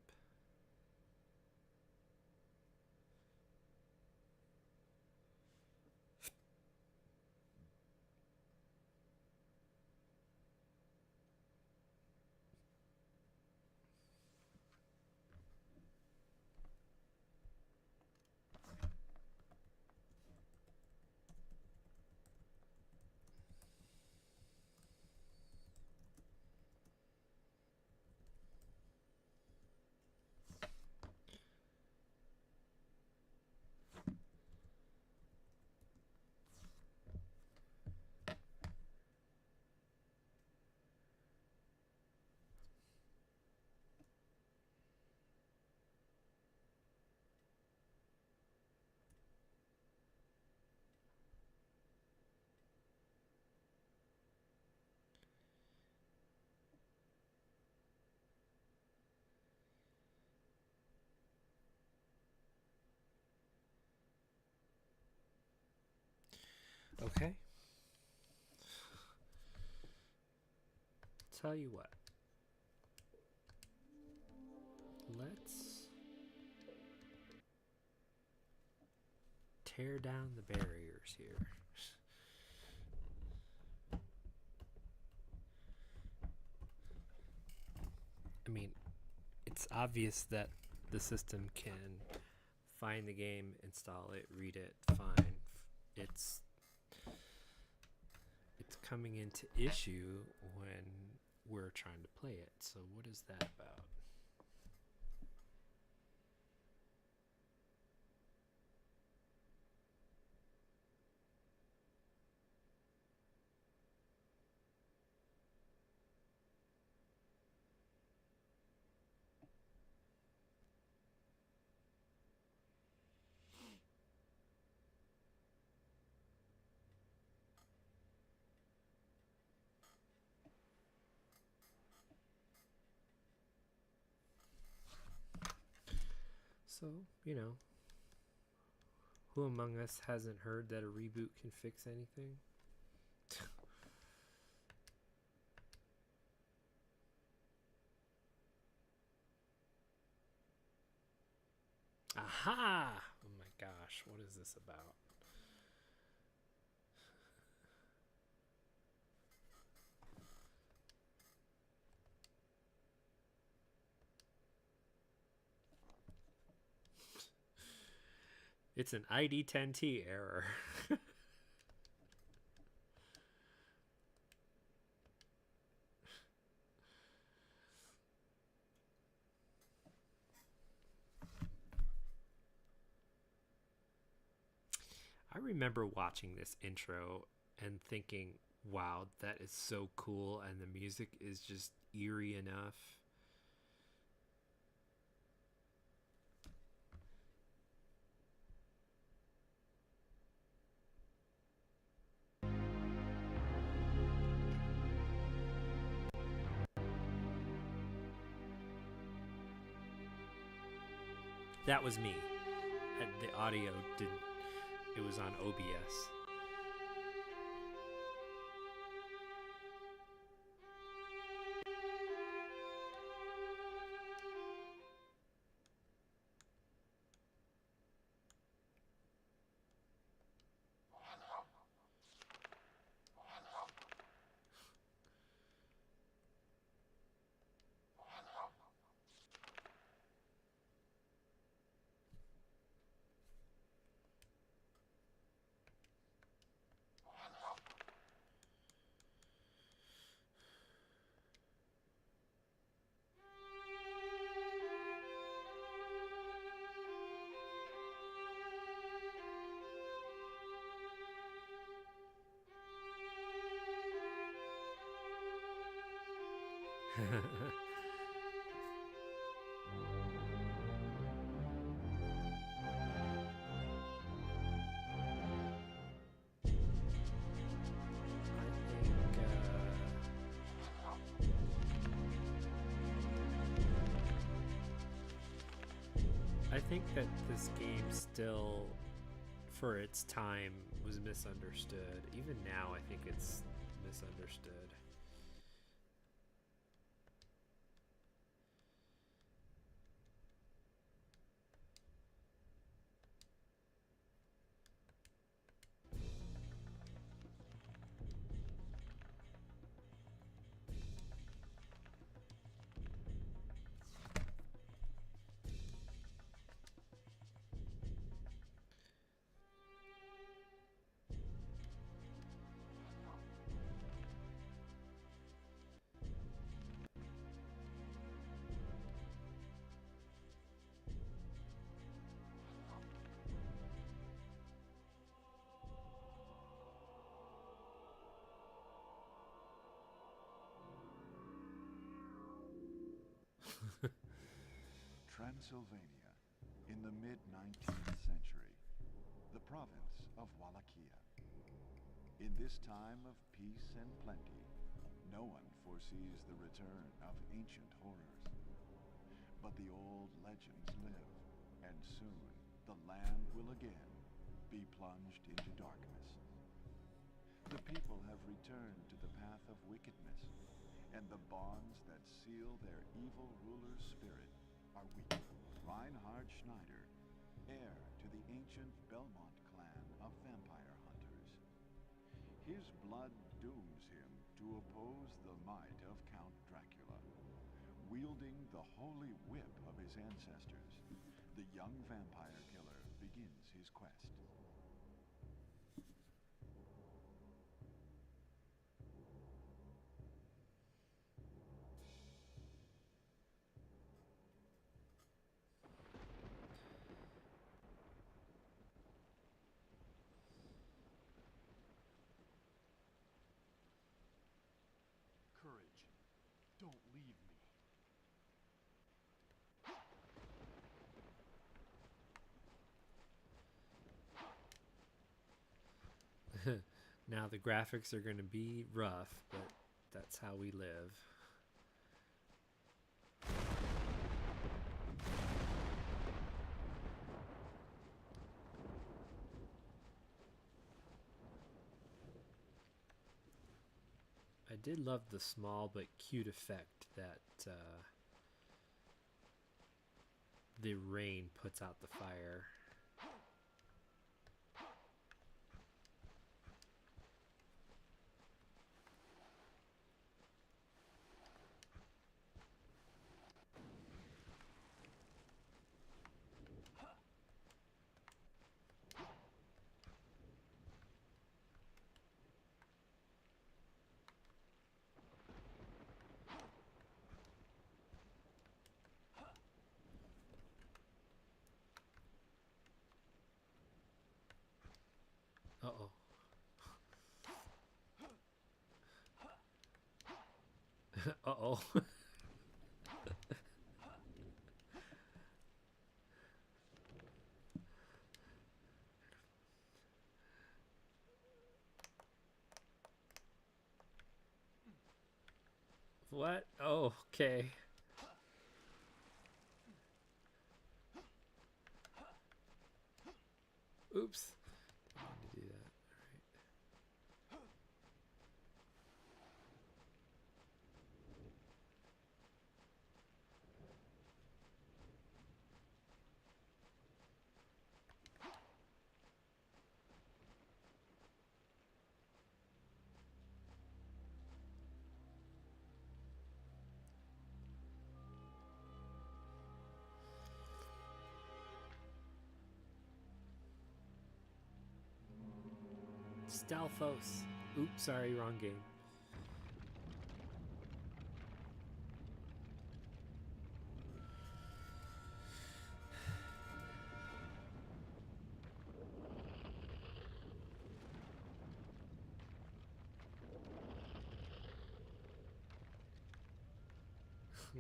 Okay. Tell you what. Let's tear down the barriers here. I mean, it's obvious that the system can find the game, install it, read it, fine. It's coming into issue when we're trying to play it. So what is that about? So, you know, who among us hasn't heard that a reboot can fix anything? Aha! Oh my gosh, what is this about? It's an ID10T error. I remember watching this intro and thinking, wow, that is so cool, and the music is just eerie enough. That was me. The audio didn't. It was on OBS. I think that this game still, for its time, was misunderstood. Even now, I think it's misunderstood. Transylvania, in the mid-19th century, the province of Wallachia. In this time of peace and plenty, no one foresees the return of ancient horrors. But the old legends live, and soon the land will again be plunged into darkness. The people have returned to the path of wickedness, and the bonds that seal their evil ruler's spirit are weak. Reinhard Schneider, heir to the ancient Belmont clan of vampire hunters. His blood dooms him to oppose the might of Count Dracula. Wielding the holy whip of his ancestors, the young vampire killer begins his quest. Courage. Don't leave me. Now the graphics are going to be rough, but that's how we live. I did love the small but cute effect that the rain puts out the fire. Uh-oh. Uh-oh. What? Oh, okay. Oops. Didn't mean to do that. Stalfos. Oops, sorry, wrong game.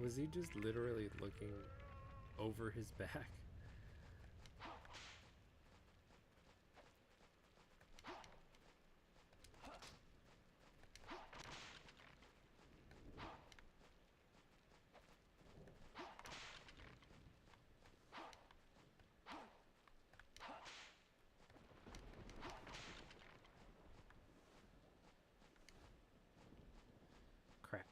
Was he just literally looking over his back? Crap.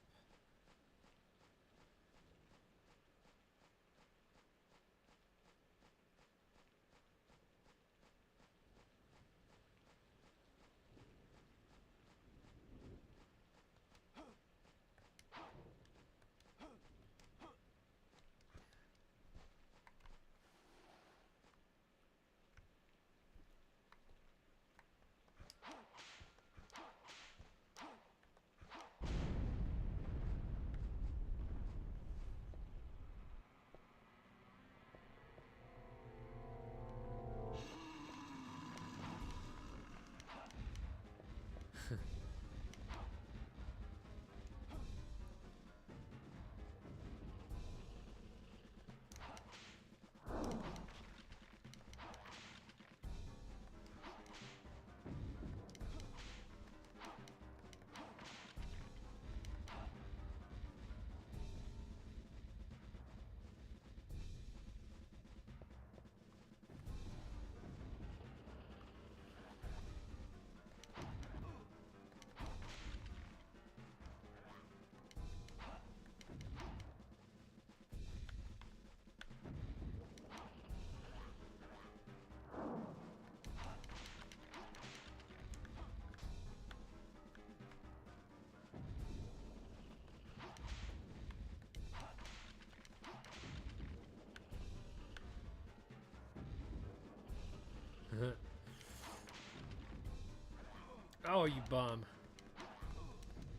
Oh, you bum.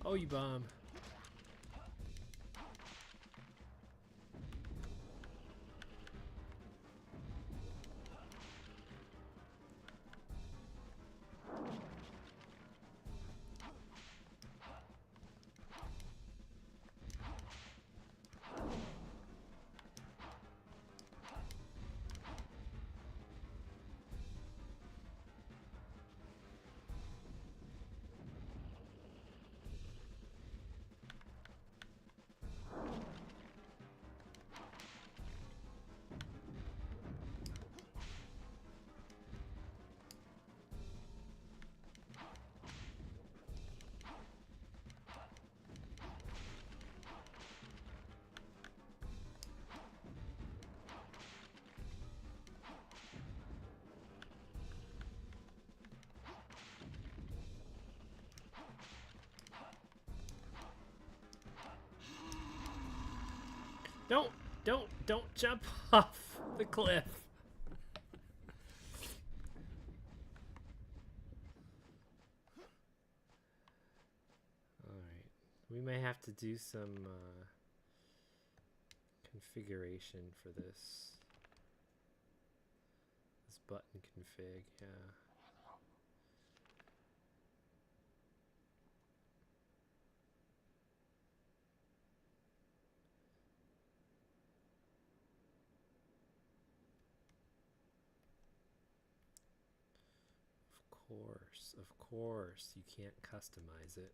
Oh, you bum. Don't jump off the cliff. Alright, we may have to do some configuration for this. This button config, yeah. Of course, you can't customize it.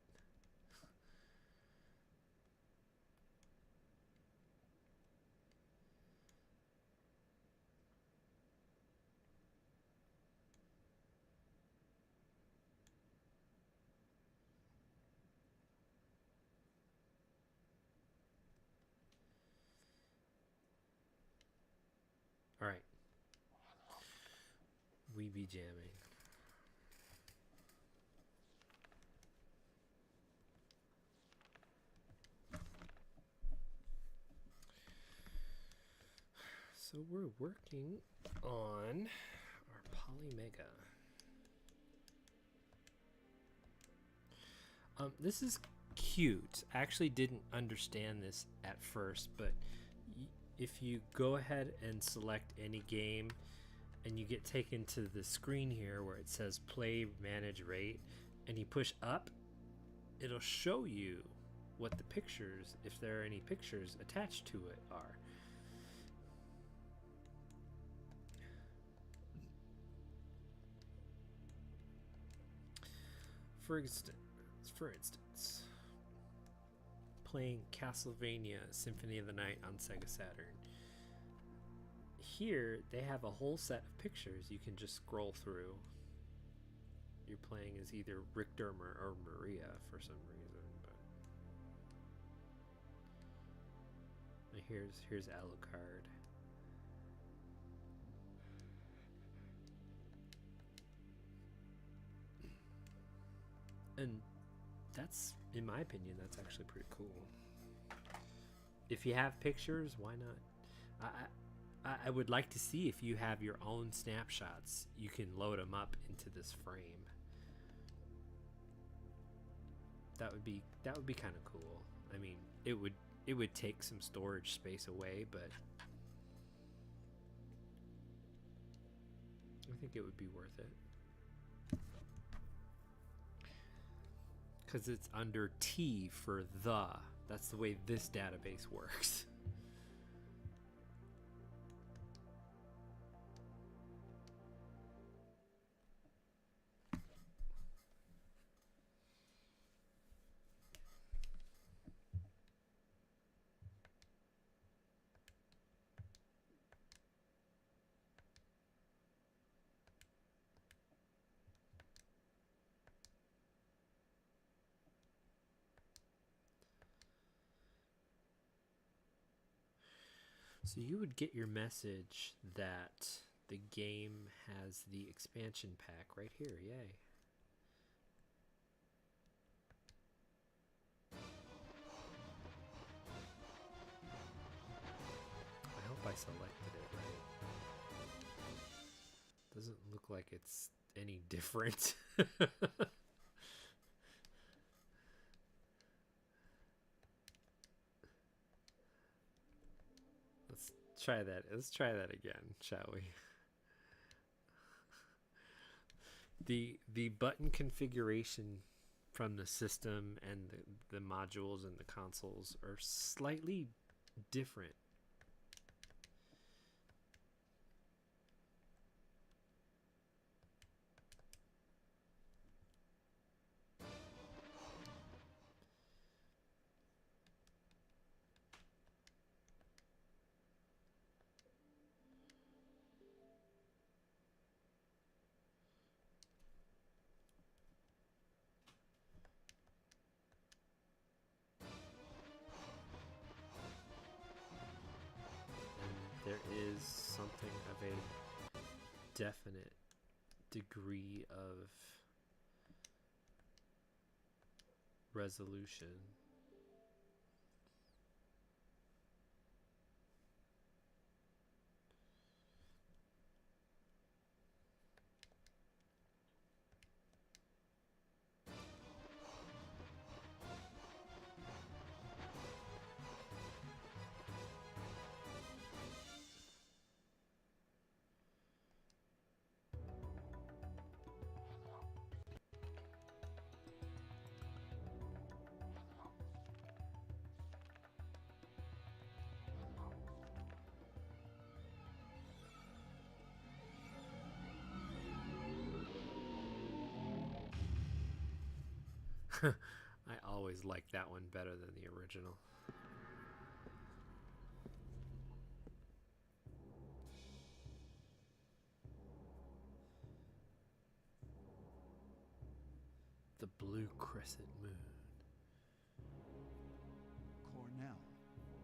All right. We be jamming. So we're working on our Polymega. This is cute. I actually didn't understand this at first, but if you go ahead and select any game and you get taken to the screen here where it says play, manage, rate, and you push up, it'll show you what the pictures, if there are any pictures attached to it, are. For instance, playing Castlevania Symphony of the Night on Sega Saturn. Here, they have a whole set of pictures you can just scroll through. You're playing as either Richter or Maria for some reason, but here's Alucard. And that's, in my opinion, that's actually pretty cool. If you have pictures, why not? I would like to see if you have your own snapshots. You can load them up into this frame. That would be kind of cool. I mean, it would take some storage space away, but I think it would be worth it. Because it's under T for the. That's the way this database works. So you would get your message that the game has the expansion pack right here. Yay. I hope I selected it right. Doesn't look like it's any different. Try that. Let's try that again, shall we? The button configuration from the system and the modules and the consoles are slightly different. There is something of a definite degree of resolution. I always liked that one better than the original. The Blue Crescent Moon. Cornell,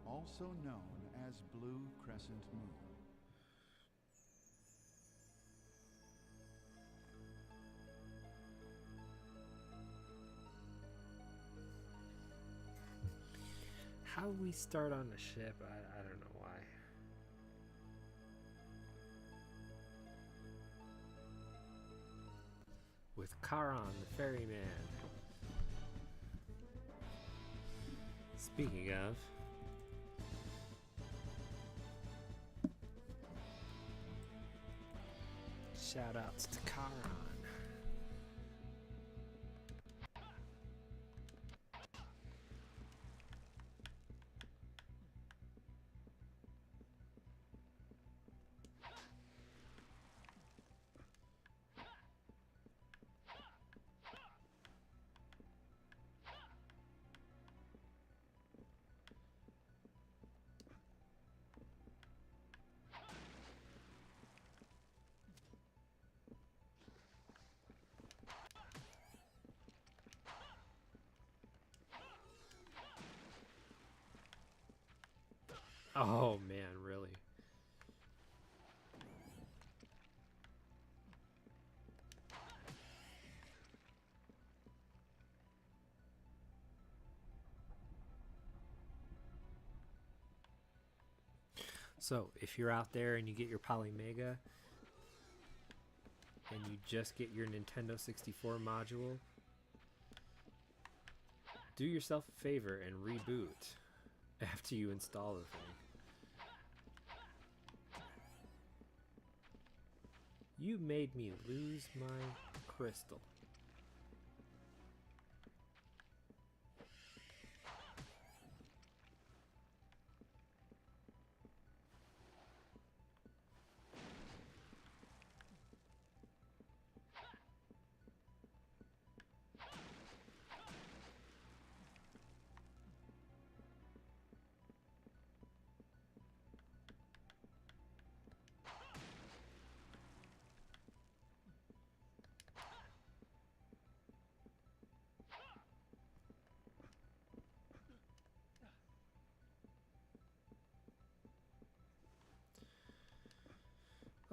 also known as Blue Crescent Moon. How we start on the ship, I don't know why. With Charon, the ferryman. Speaking of, shout outs to Charon. Oh man, really? So, if you're out there and you get your Polymega and you just get your Nintendo 64 module, do yourself a favor and reboot after you install the thing. You made me lose my crystal.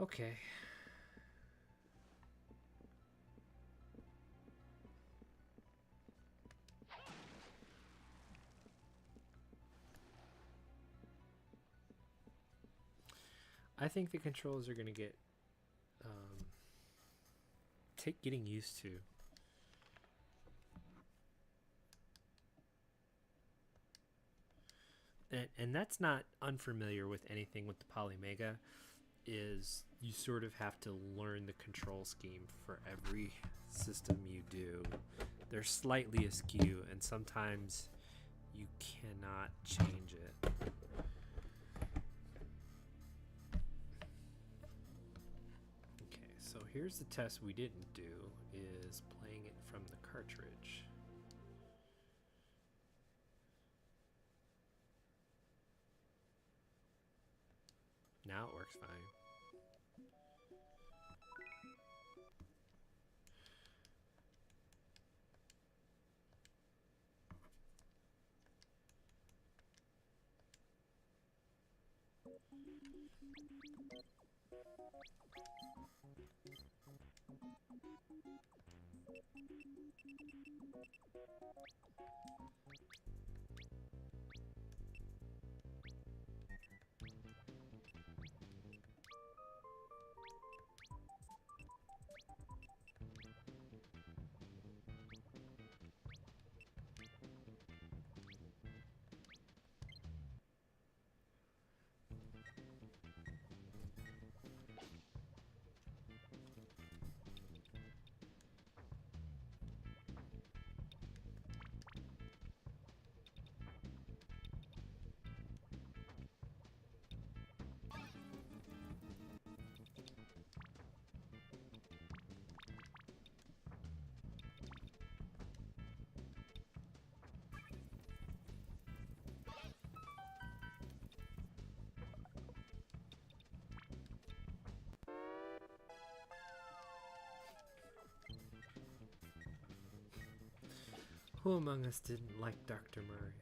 Okay. I think the controls are going to get take getting used to. And that's not unfamiliar with anything with the Polymega, is you sort of have to learn the control scheme for every system you do. They're slightly askew, and sometimes you cannot change it. Okay, so here's the test we didn't do, is playing it from the cartridge. Now it works fine. Who among us didn't like Dr. Mario?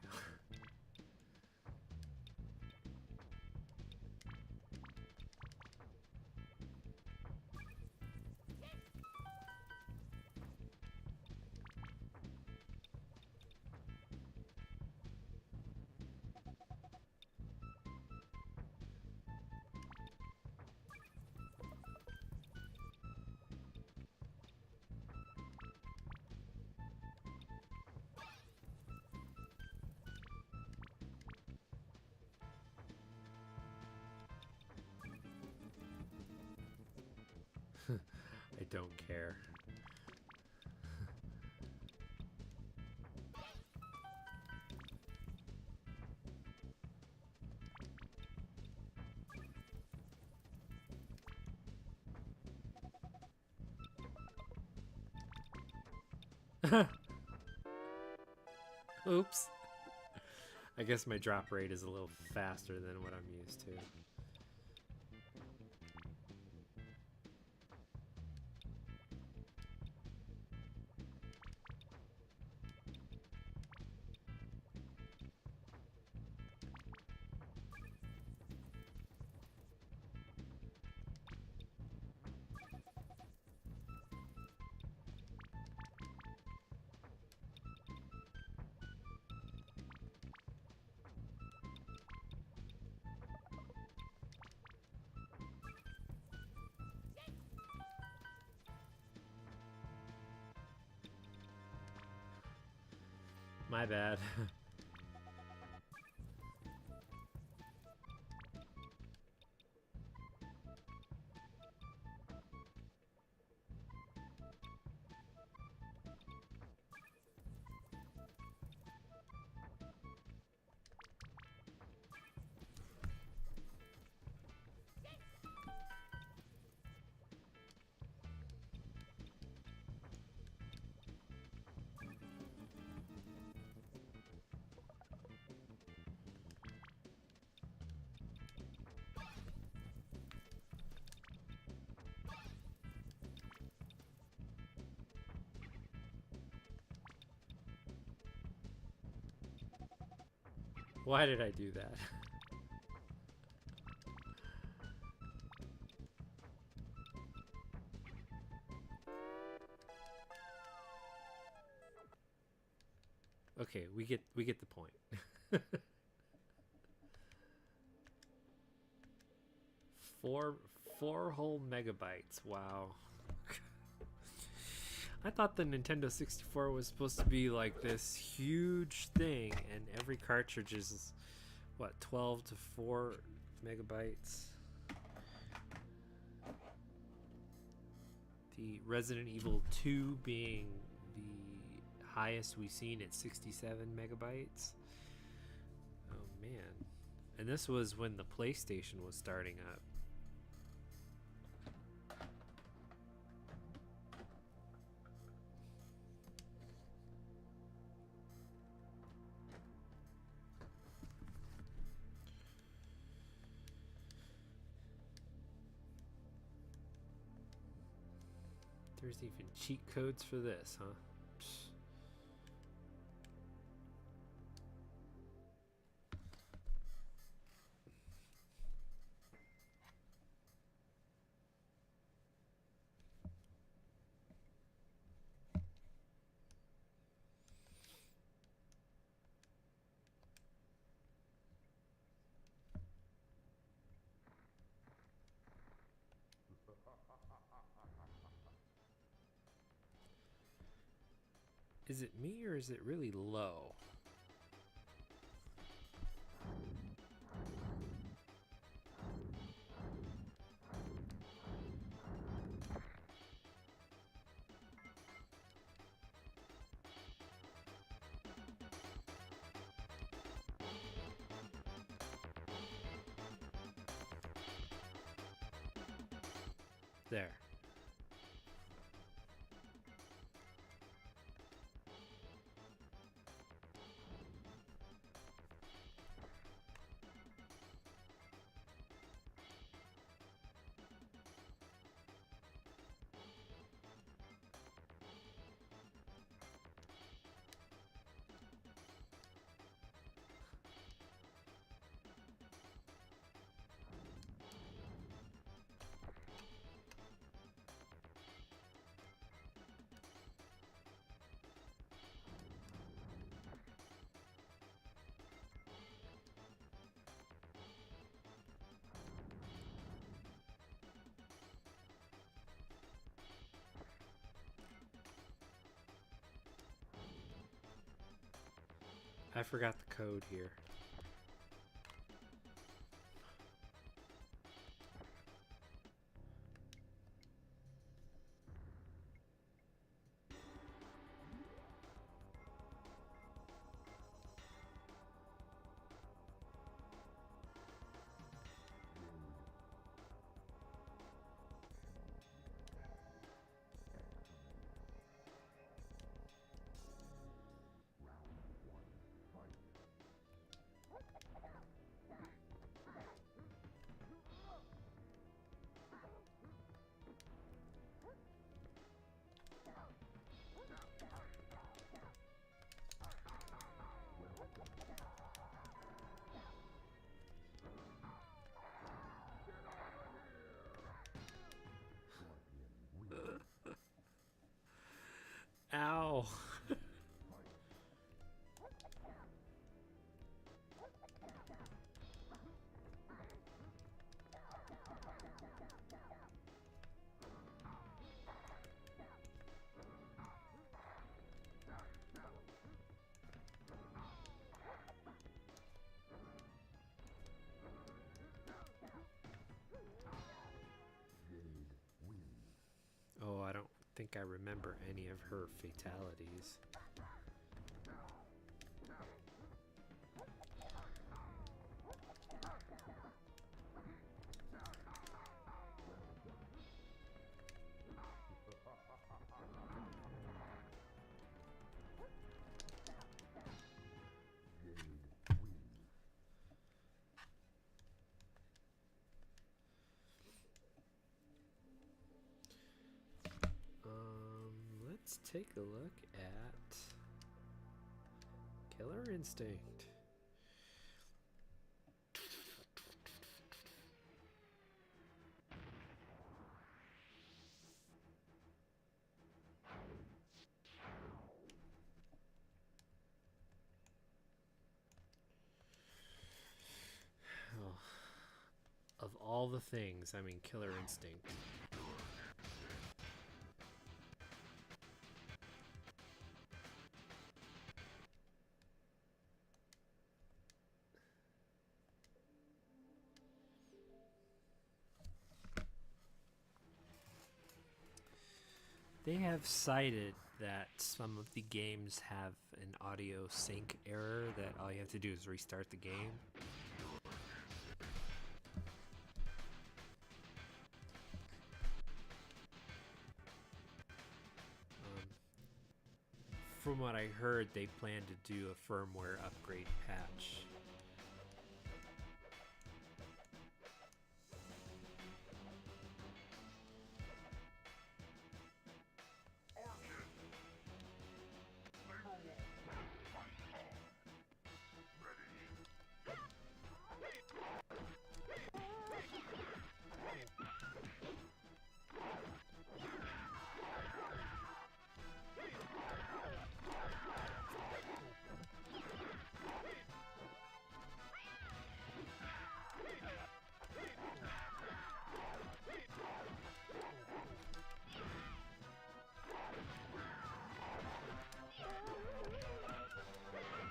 I don't care. Oops. I guess my drop rate is a little faster than what I'm used to. My bad. Why did I do that? Okay, we get the point. Four whole megabytes. Wow. I thought the Nintendo 64 was supposed to be like this huge thing, and every cartridge is what, 12 to 4 megabytes. The Resident Evil 2 being the highest we've seen at 67 megabytes. Oh man. And this was when the PlayStation was starting up. There's even cheat codes for this, huh? Psst. Is it me or is it really low? There. I forgot the code here. Ow. I remember any of her fatalities. Let's take a look at Killer Instinct. Oh, of all the things, I mean, Killer Instinct. They have cited that some of the games have an audio sync error that all you have to do is restart the game. From what I heard, they plan to do a firmware upgrade patch.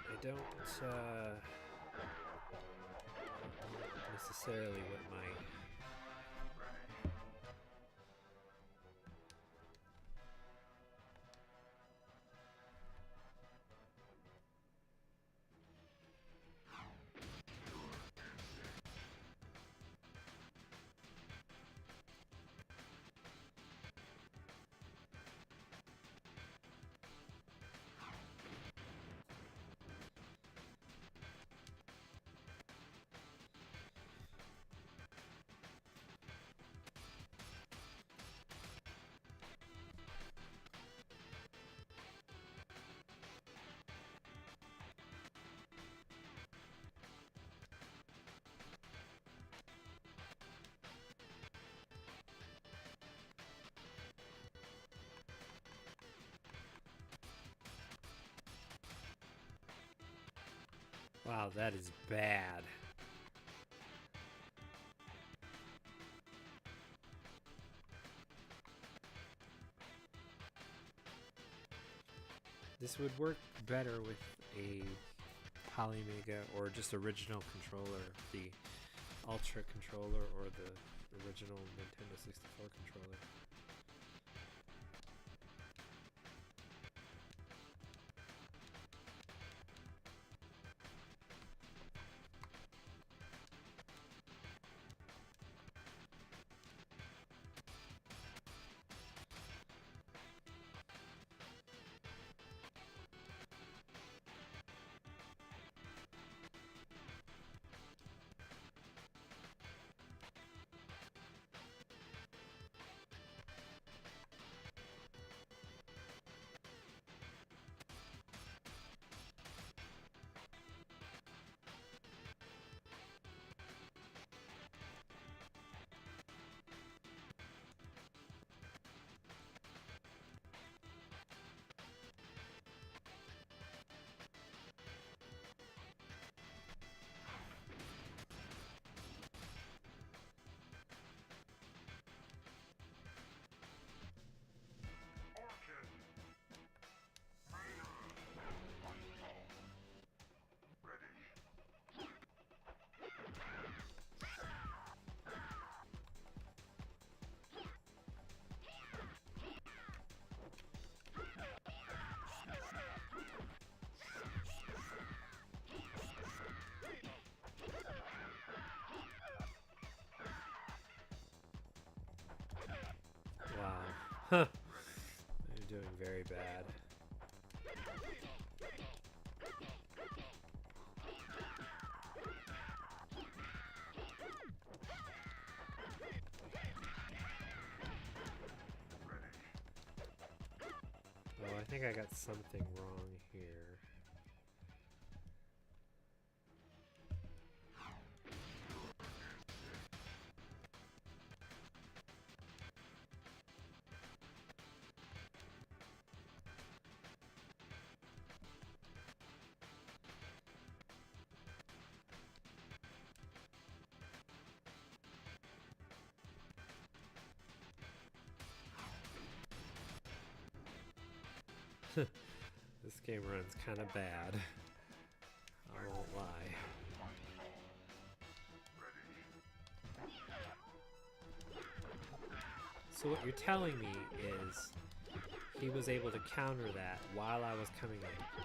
I don't necessarily what my Wow, that is bad. This would work better with a Polymega or just original controller, the Ultra controller or the original Nintendo 64 controller. Huh. You're doing very bad. Oh, I think I got something wrong here. This game runs kind of bad. I won't lie. So what you're telling me is he was able to counter that while I was coming in.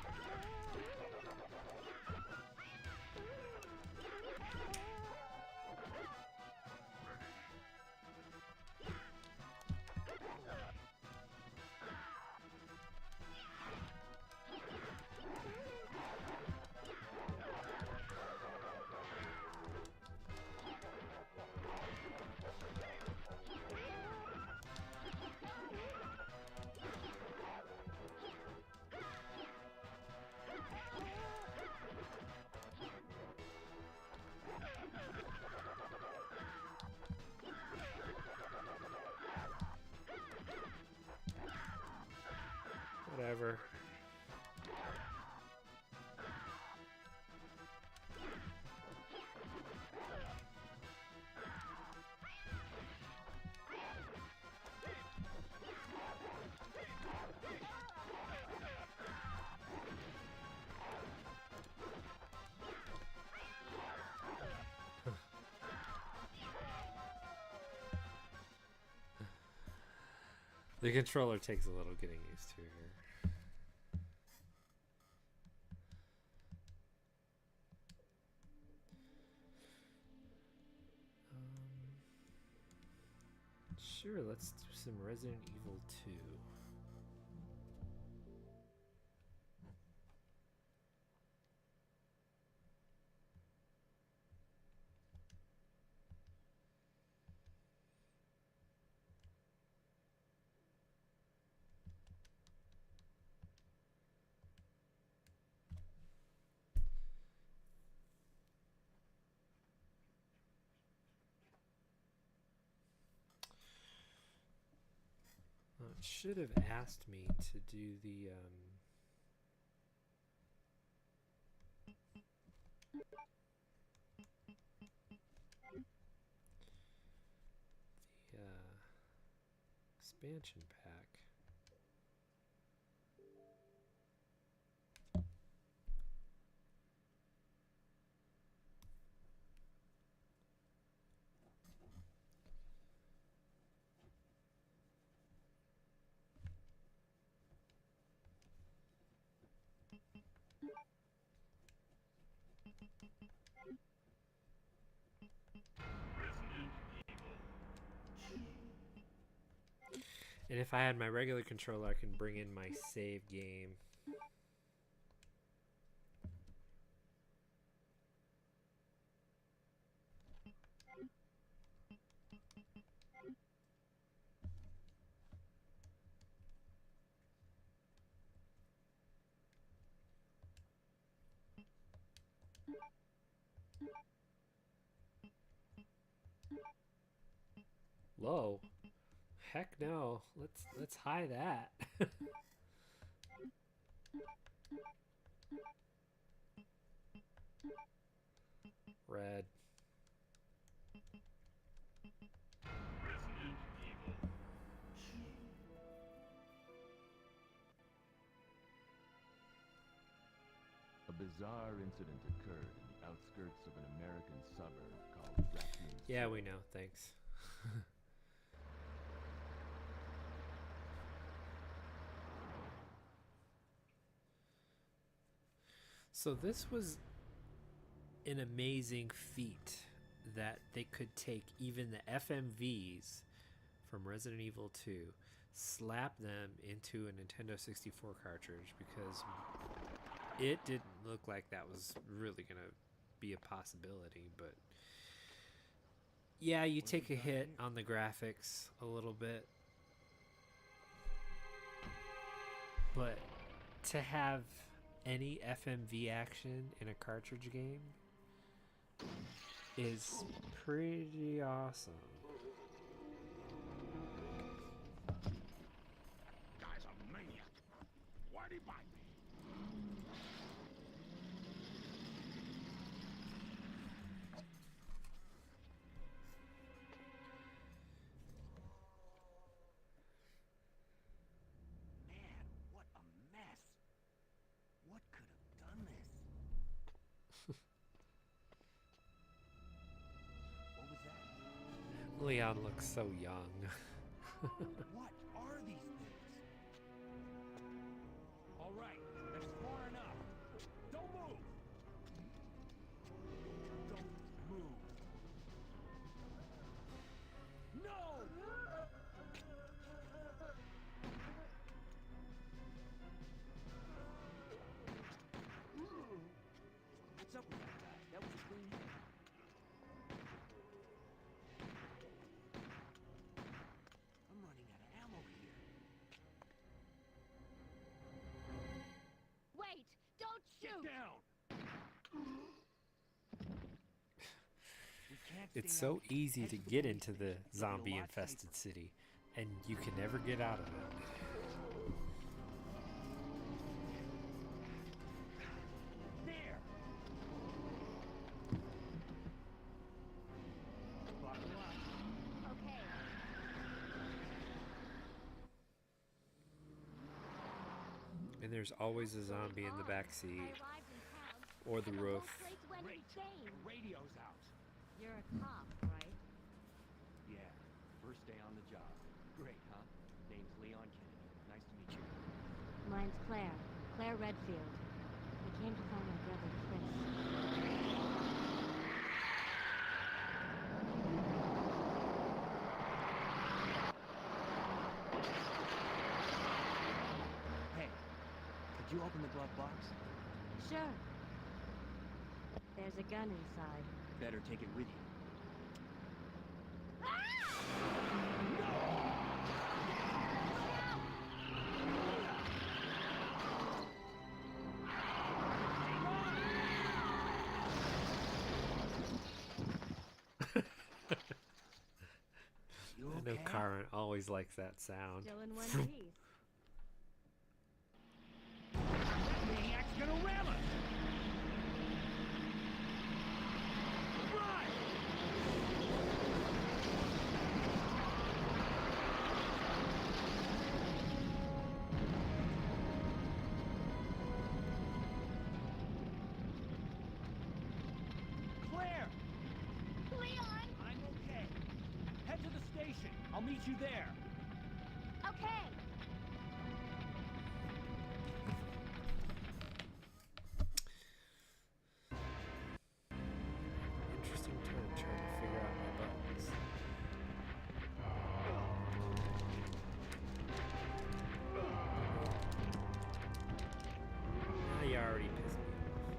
Whatever. The controller takes a little getting used to here. Sure, let's do some Resident Evil 2. It should have asked me to do the expansion pack. And if I had my regular controller, I can bring in my save game. Low? Heck no. Let's high that. Red. A bizarre incident occurred in the outskirts of an American suburb called Raccoon Yeah, City. we know. Thanks. So this was an amazing feat that they could take even the FMVs from Resident Evil 2, slap them into a Nintendo 64 cartridge because it didn't look like that was really going to be a possibility. But yeah, you take a hit on the graphics a little bit. But to have any FMV action in a cartridge game is pretty awesome. Guy's a maniac. Why'd he bite me? Man, what a mess. What could have done this? What was that? Leon looks so young. What are these things? All right, that's far enough. Don't move. Don't move. No! What's up with that guy? That was a clean hit. I'm running out of ammo here. Wait! Don't shoot! Get down! We can't It's stay so out here. easy Head to the get police into the station. It'll be a zombie lot infested safer. city, and you can never get out of it. There! Buckle up. Okay. And there's always a zombie in the back I seat arrived in town, or the and roof. whole place went Great. insane. The radio's out. You're a cop, right? Yeah, first day on the job. Great, huh? Name's Leon Kennedy. Nice to meet you. Mine's Claire. Claire Redfield. I came to find my brother, Chris. Hey, could you open the glove box? Sure. There's a gun inside. Better take it with you. You I know okay? Karen always likes that sound. Still in one piece. Maniac's gonna ram us! Run! Claire! Leon! I'm okay. Head to the station. I'll meet you there. Okay. Interesting time trying to figure out my buttons. Ah, you already pissed me off.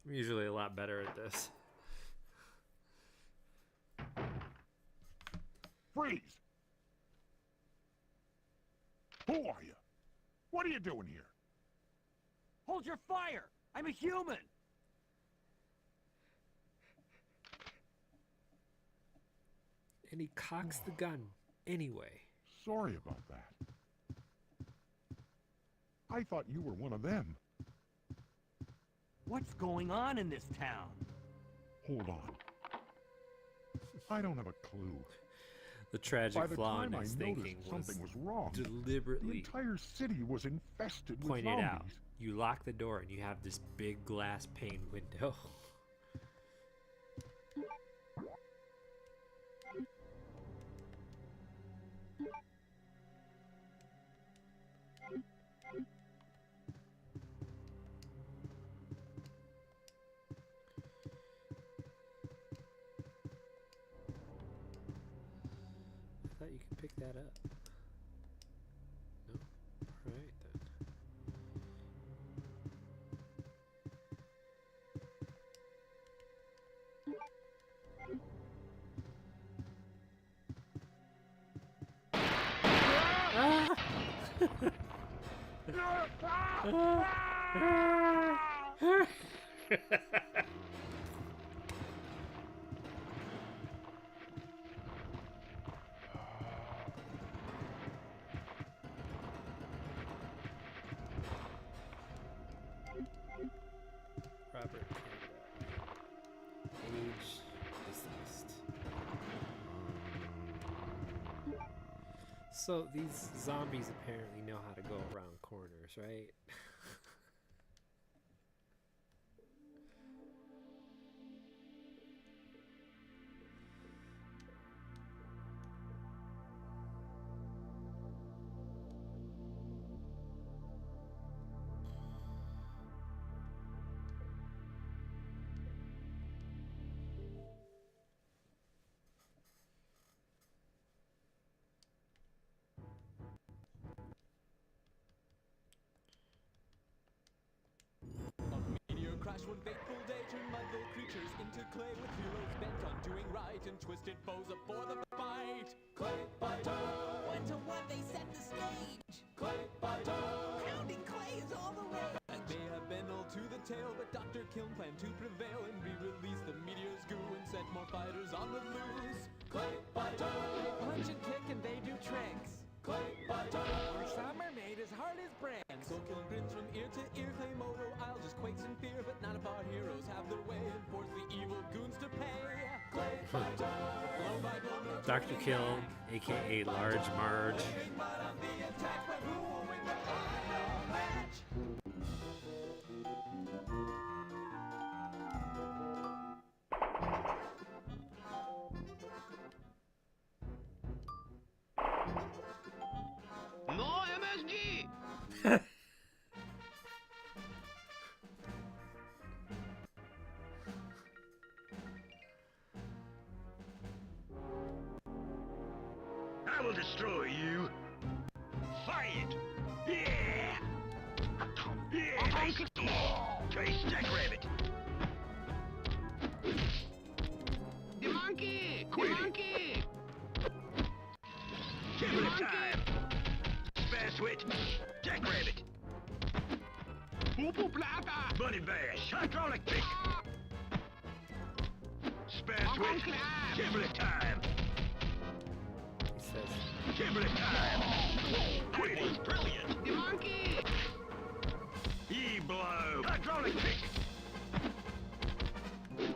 I'm usually a lot better at this. Freeze! Who are you? What are you doing here? Hold your fire! I'm a human! And he cocks the gun anyway. Sorry about that. I thought you were one of them. What's going on in this town? Hold on. I don't have a clue. The tragic By the flaw time in I his noticed thinking was something was wrong, the deliberately entire city was infested with pointed out. zombies. You lock the door and you have this big glass pane window. I thought you could pick that up. No? Alright then. Robert Campbell. Age deceased. So these zombies apparently know how to go around corners, right? Meteor crash one fateful day turned mighty creatures into clay with heroes bent on doing right and twisted foes up for the fight. Clay fighter! 1-to-1 they set the stage. Clay fighter! Pounding clay is all the rage. It may have been all to the tale, but Dr. Kiln planned to prevail and re-release the meteor's goo and set more fighters on the loose. Clay fighter! They punch and kick and they do tricks. Clay fighter! Or some are made as hard as bricks. So Kiln grins from ear to ear, clay moto I'll just quakes in fear, but not if our heroes have their way and force the evil goons to pay. Clay fighter! Blow by blow, no Dr. Kiln, aka Large Marge. turning, but on the attack, but who will win the final match? No MSG! I will destroy you. Fight! Yeah! Yeah! Nice. Chase Jackrabbit! The monkey! The monkey! Give it time! Fast Wit! Jackrabbit! Poo-poo plata! Bunny Bash! Hydraulic Pick! Spaz Wit! Give it time! He says, Give it time! That was brilliant! The monkey! E-blow! Hydraulic Pick!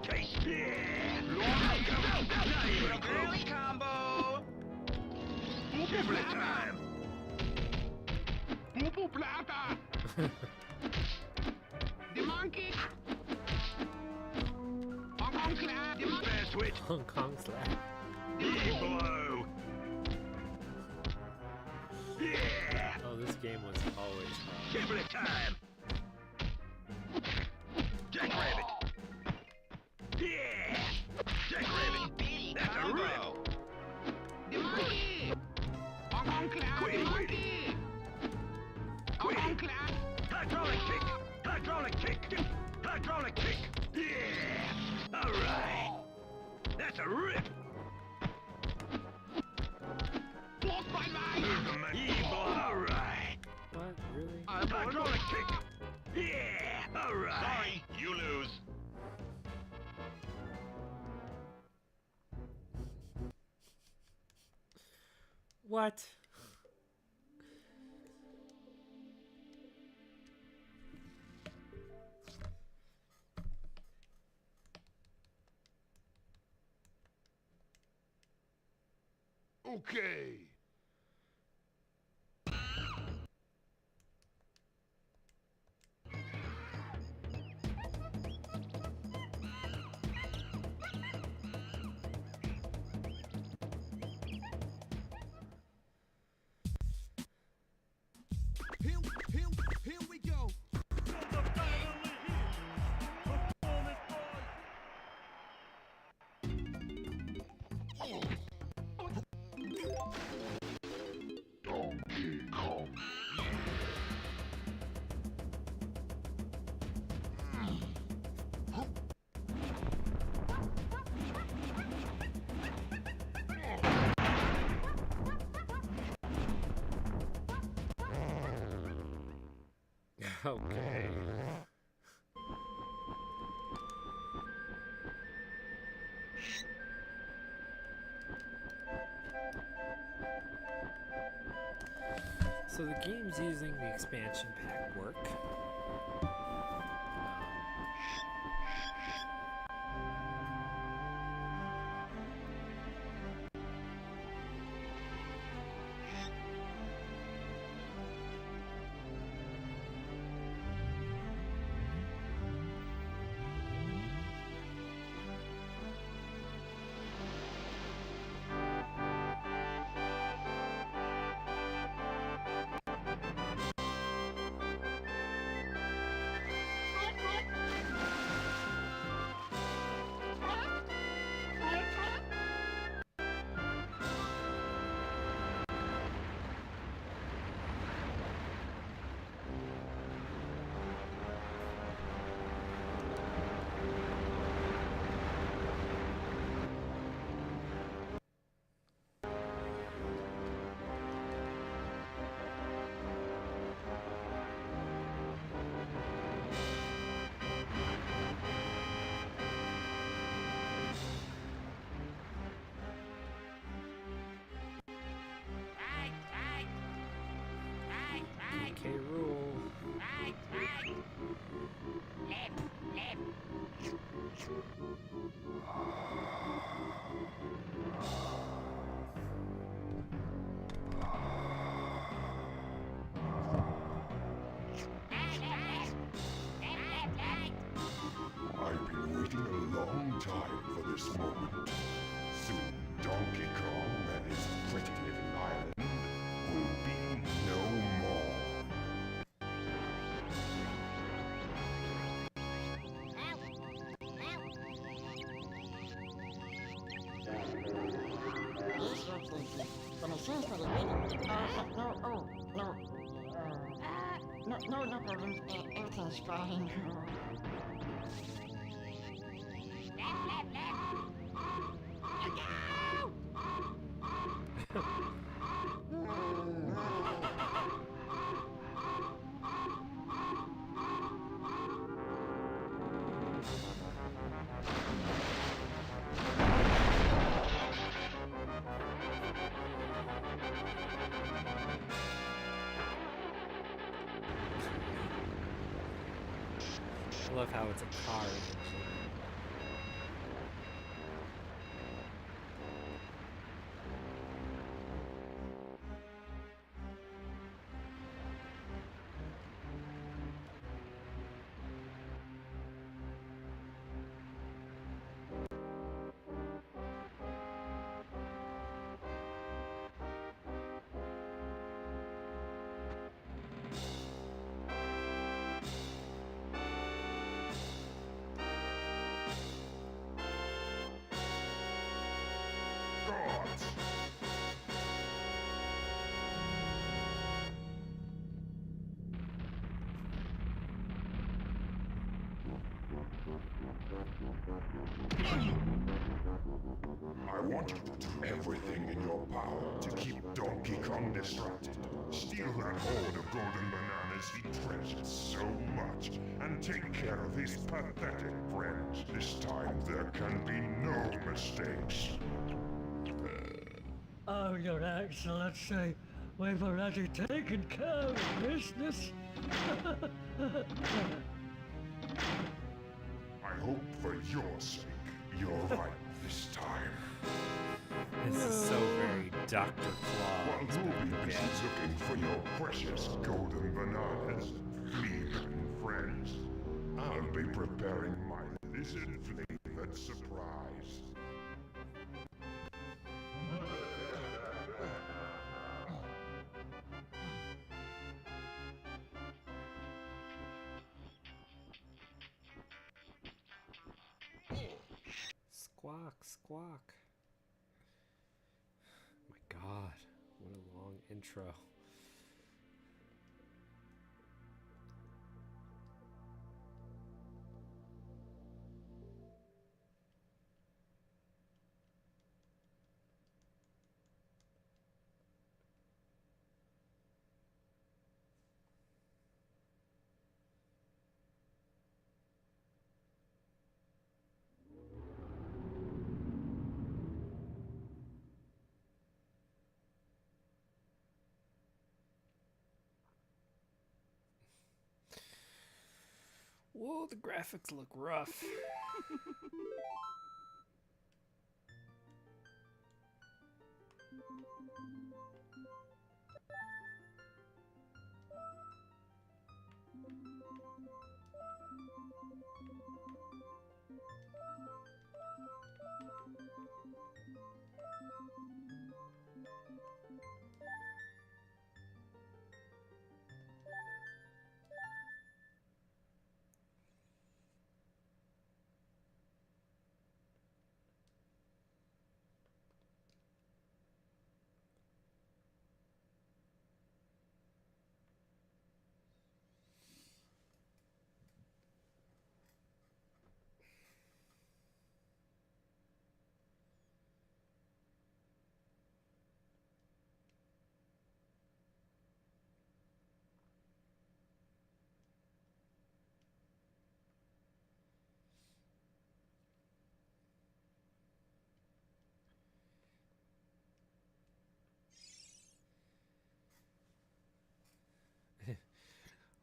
Chase! Yeah! Not even close! Combo! Give it time! Poo-poo plata! The monkey! Hong Kong slap! The monkey! Spaz Wit! Hong Kong slap. E-blow! Yeah! Oh, this game was always hard. Give it time! Jackrabbit! Yeah! Jackrabbit! That's a rip! The monkey! Hong Kong clap! The monkey! Hong Kong clap! Hydraulic kick! Hydraulic kick! Hydraulic kick! Yeah! Alright! That's a rip! Block by line! Evil! Alright! What? Really? Hydraulic kick! Yeah! Alright! Sorry, you lose. What? Okay. Here we go. Donkey Kong. Okay. So the game's using the expansion pack work. Okay, rule. I've been waiting a long time for this moment. Soon, Donkey Kong and his pretty little island will be no more. No problem. Everything's fine. I love how it's a car eventually. I want you to do everything in your power to keep Donkey Kong distracted. Steal that horde of golden bananas he treasures so much, and take care of his pathetic friends. This time there can be no mistakes. Oh, Your Excellency, we've already taken care of business. I hope for your sake, you're right this time. This is so very Dr. Claw. While Ruby is looking for your precious golden bananas, fleeing friends, I'll be preparing my lizard-flavored surprise. Squawk, squawk. My God, what a long intro. Whoa, the graphics look rough.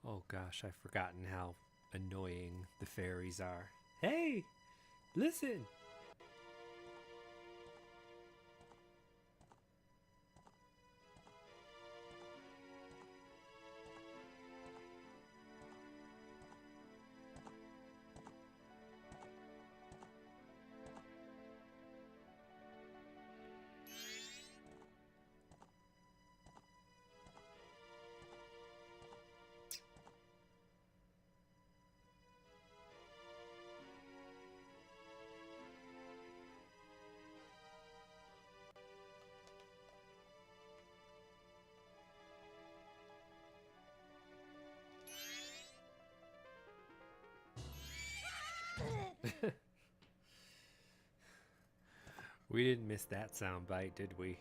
Oh gosh, I've forgotten how annoying the fairies are. Hey, listen! We didn't miss that sound bite, did we?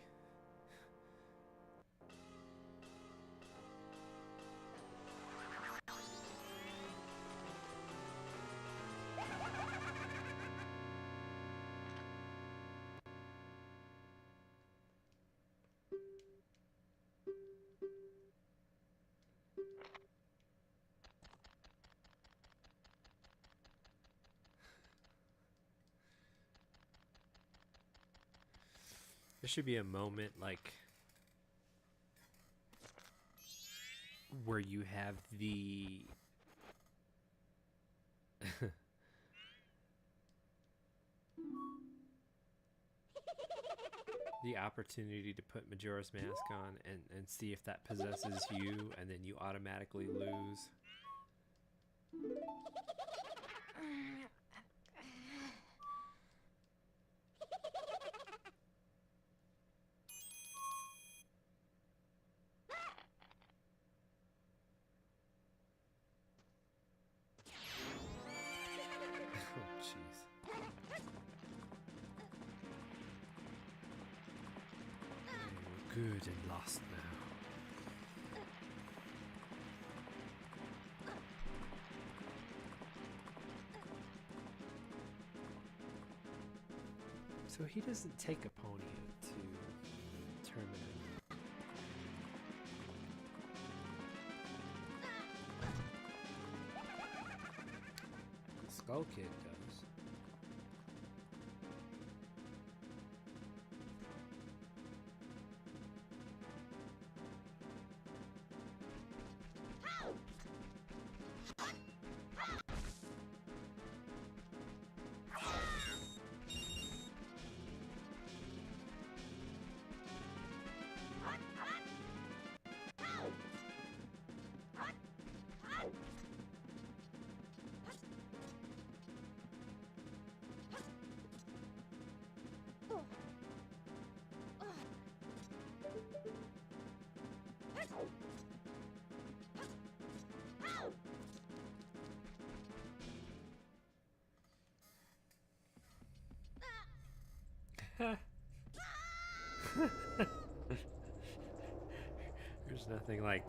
There should be a moment like where you have the the opportunity to put Majora's Mask on and see if that possesses you, and then you automatically lose. Good and lost now. So he doesn't take a pony to tournament. The Skull Kid does. There's nothing like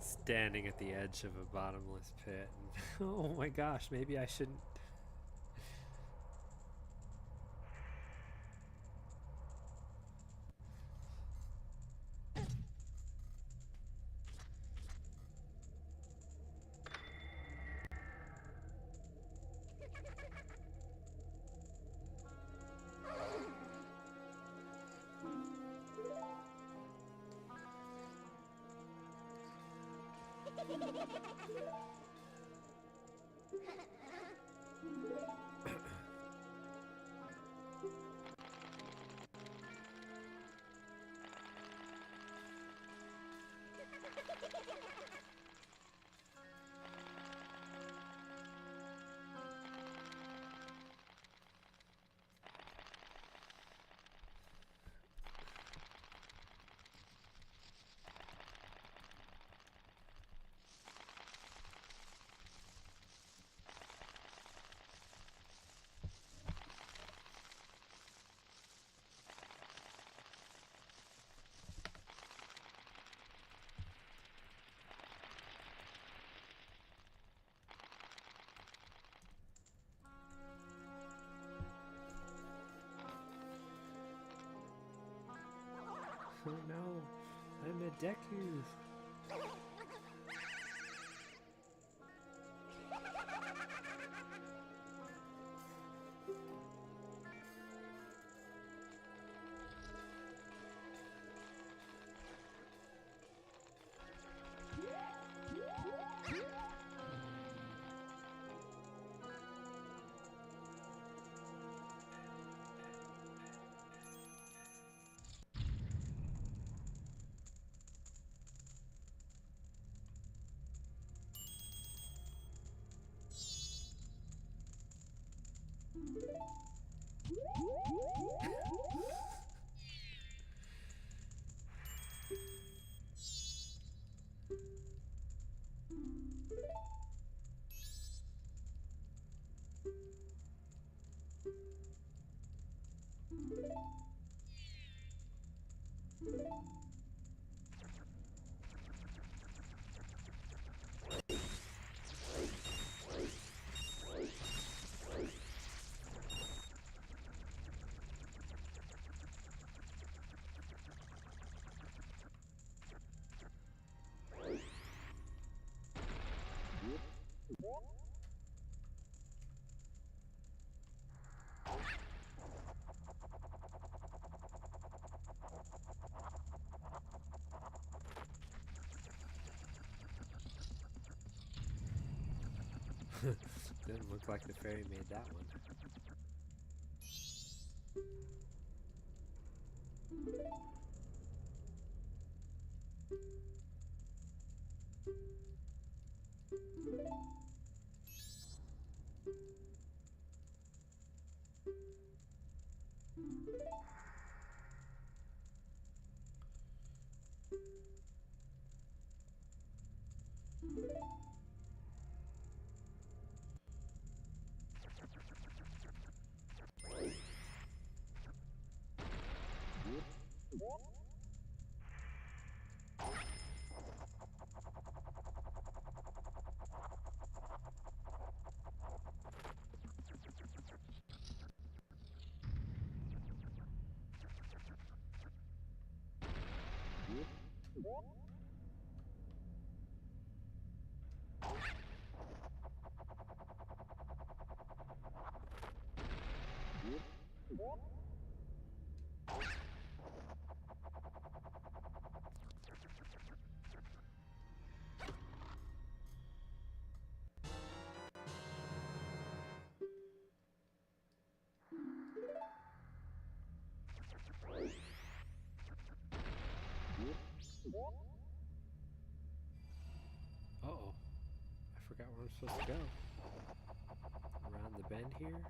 standing at the edge of a bottomless pit. Oh my gosh, maybe I shouldn't. Oh no, I'm a Deku. Didn't look like the fairy made that one. Uh-oh. I forgot where I'm supposed to go. Around the bend here?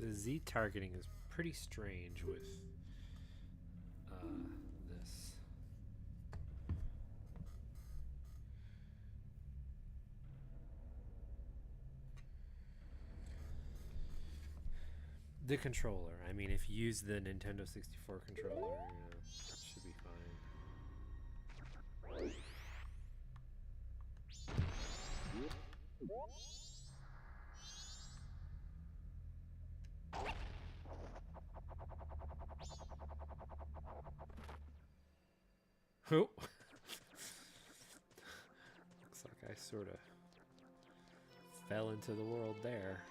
The Z targeting is pretty strange with this. The controller. I mean, if you use the Nintendo 64 controller, you know, it should be fine. Oh. Looks like I sort of fell into the world there.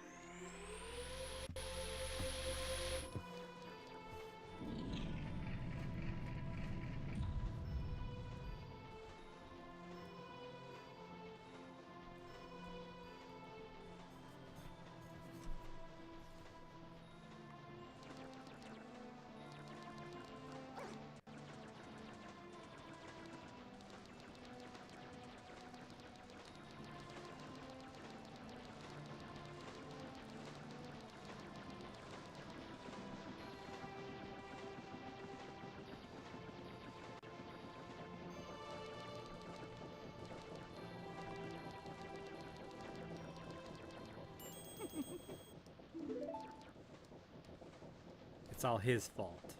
It's all his fault.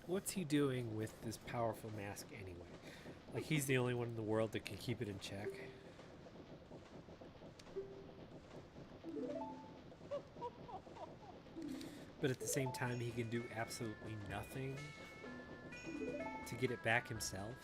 What's he doing with this powerful mask anyway? Like, he's the only one in the world that can keep it in check. But at the same time, he can do absolutely nothing to get it back himself.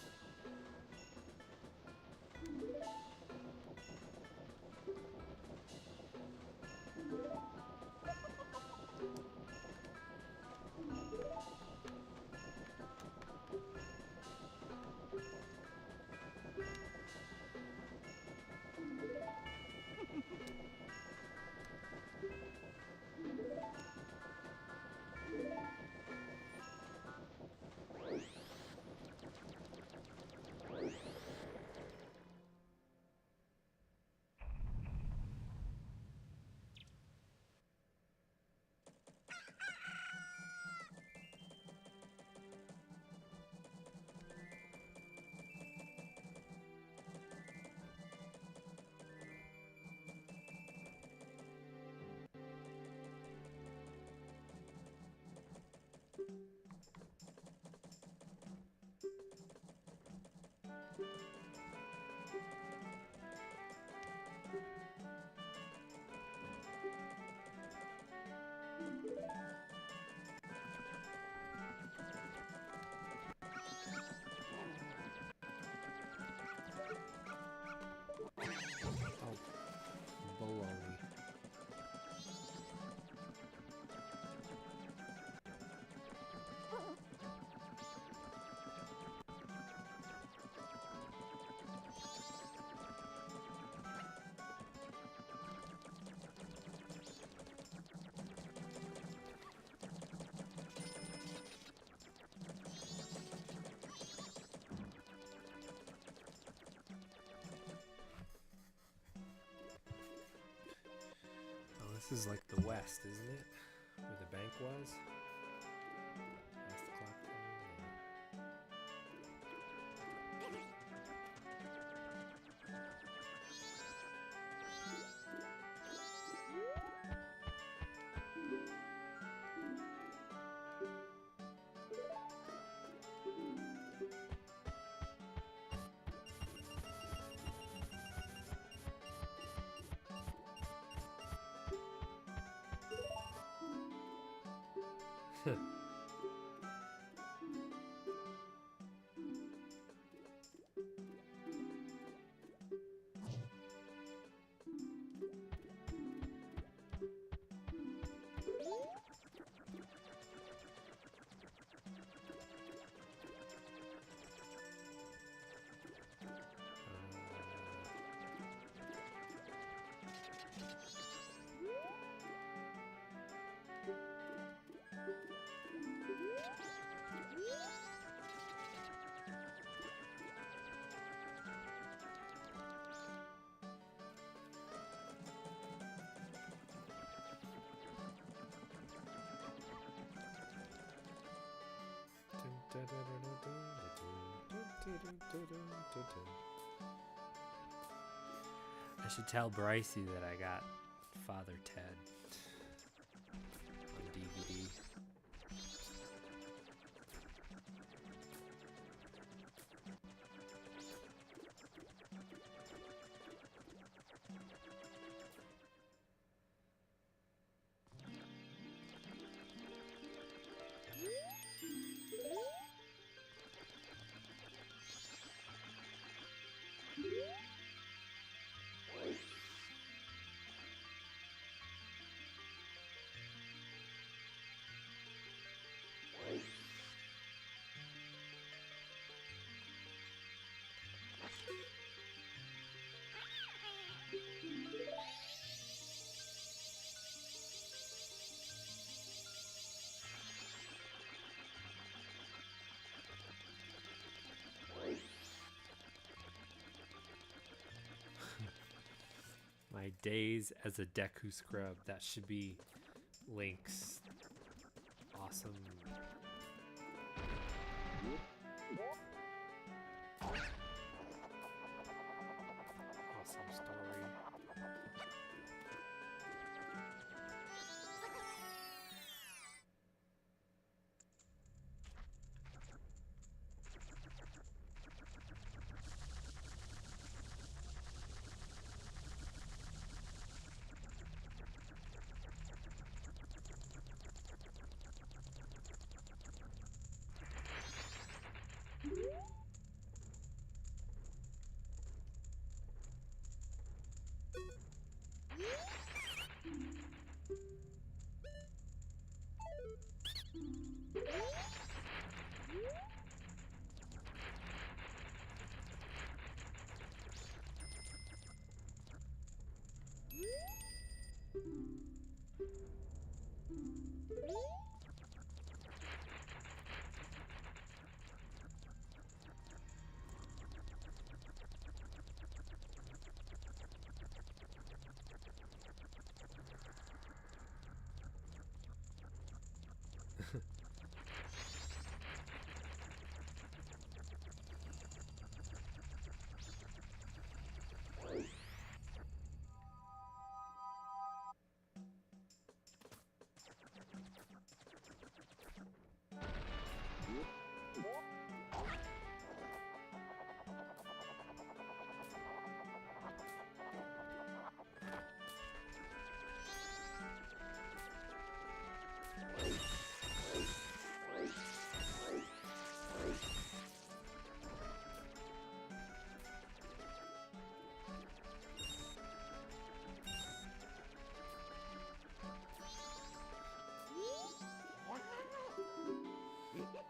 This is like the West, isn't it? Where the bank was? That's the clock tower. I should tell Brycey that I got Father Ted on DVD. My days as a Deku scrub. That should be Link's awesome. Awesome story.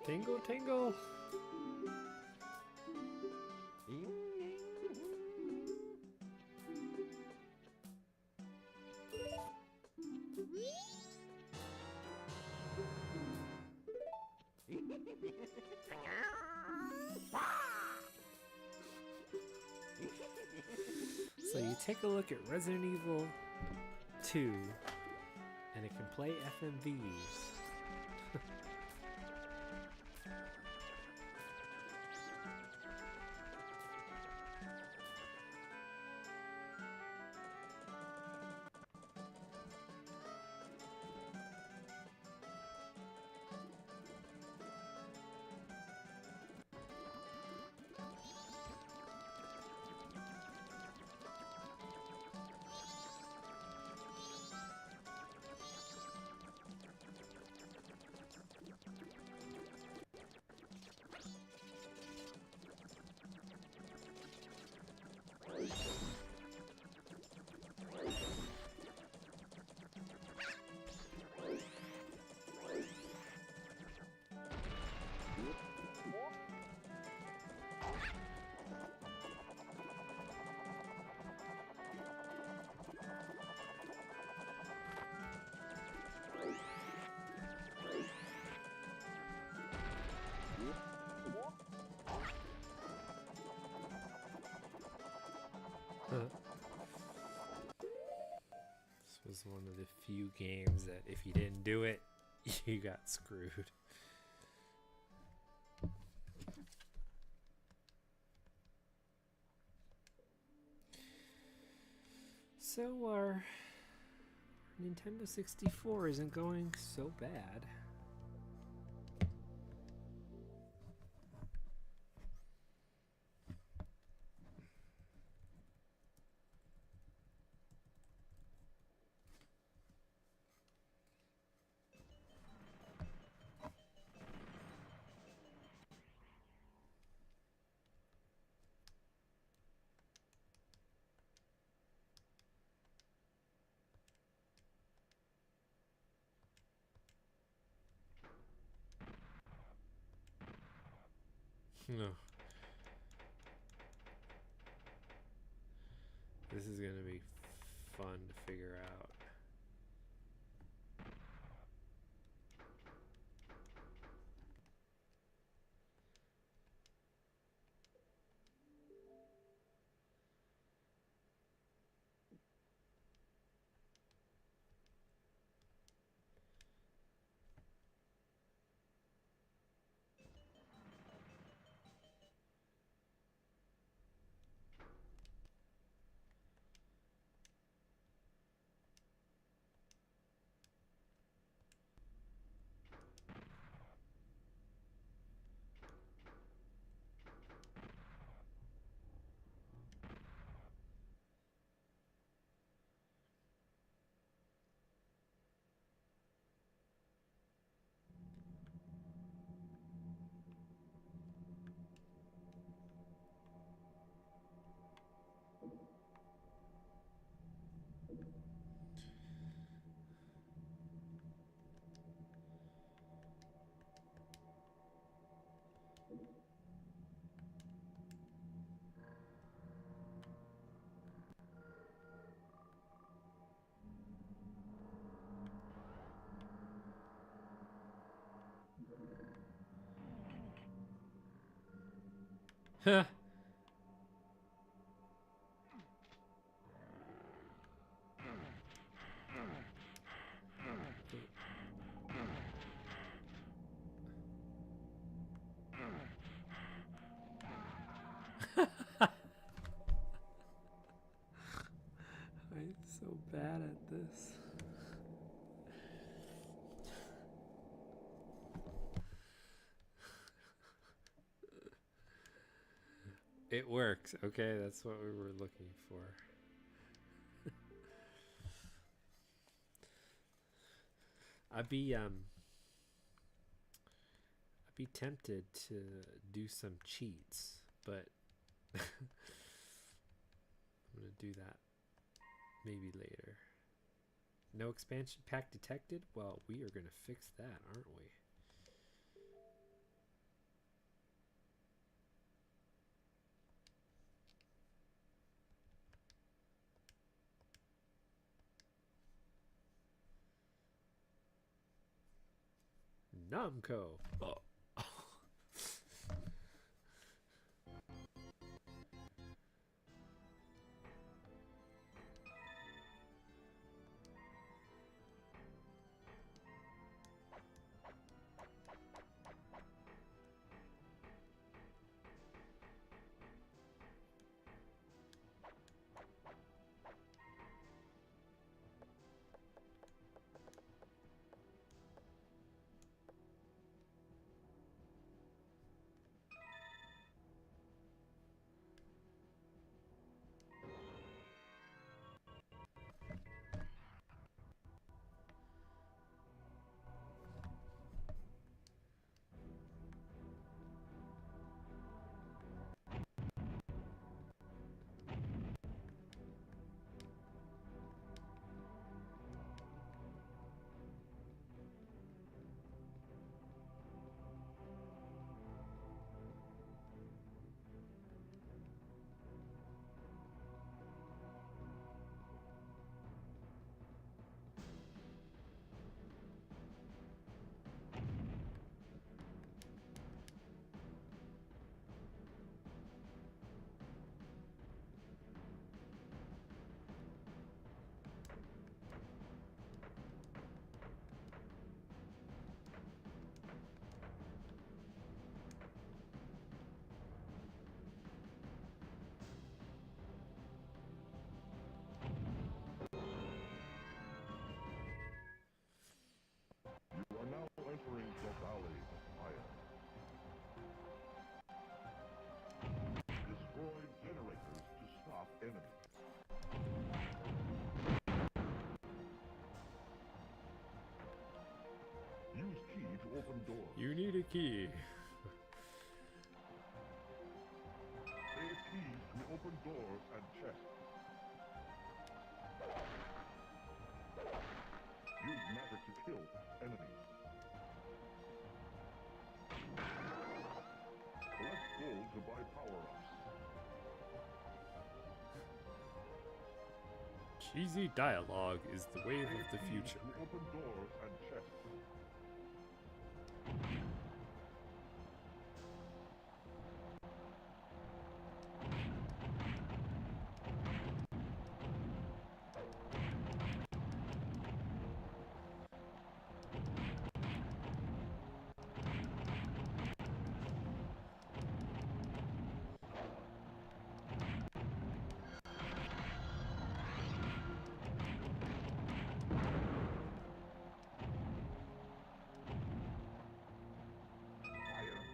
Tingle, tingle. So you take a look at Resident Evil 2 and it can play FMVs. This was one of the few games that if you didn't do it, you got screwed. So our Nintendo 64 isn't going so bad. No. This is gonna be fun to figure out. Huh. I'm so bad at this. It works. Okay, that's what we were looking for. I'd be tempted to do some cheats, but I'm gonna do that maybe later. No expansion pack detected? Well, we are gonna fix that, aren't we? Namco. Oh. doors. You need a key. They are keys to open doors and chests. Use magic to kill enemies. Collect gold to buy power-ups. Cheesy dialogue is the wave of the future. To open doors and chests.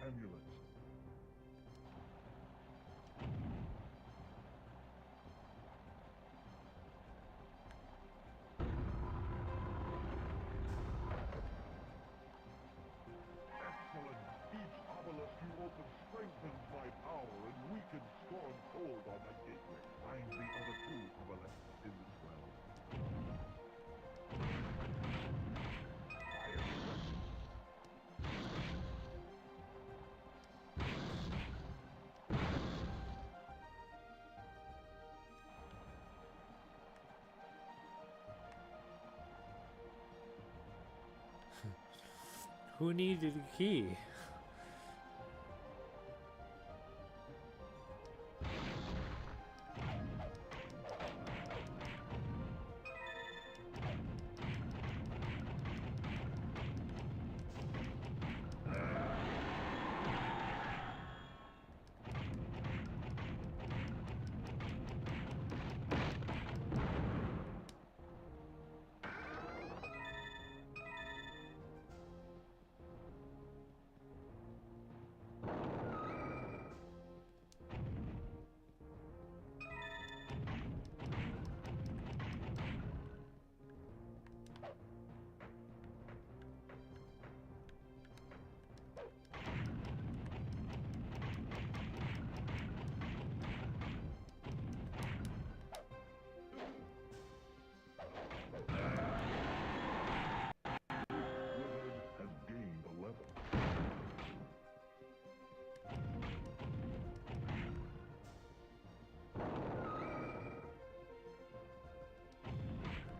Amulet. Excellent. Each obelisk you open strengthens my power and weakens storm cold on my gateway. Find the other two obelisks in this realm. Who needed a key?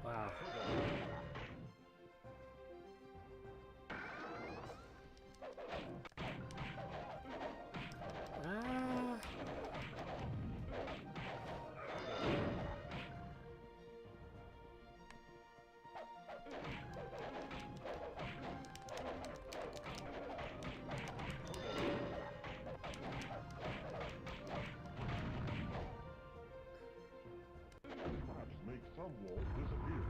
Wow. Ah. Traps make some walls disappear.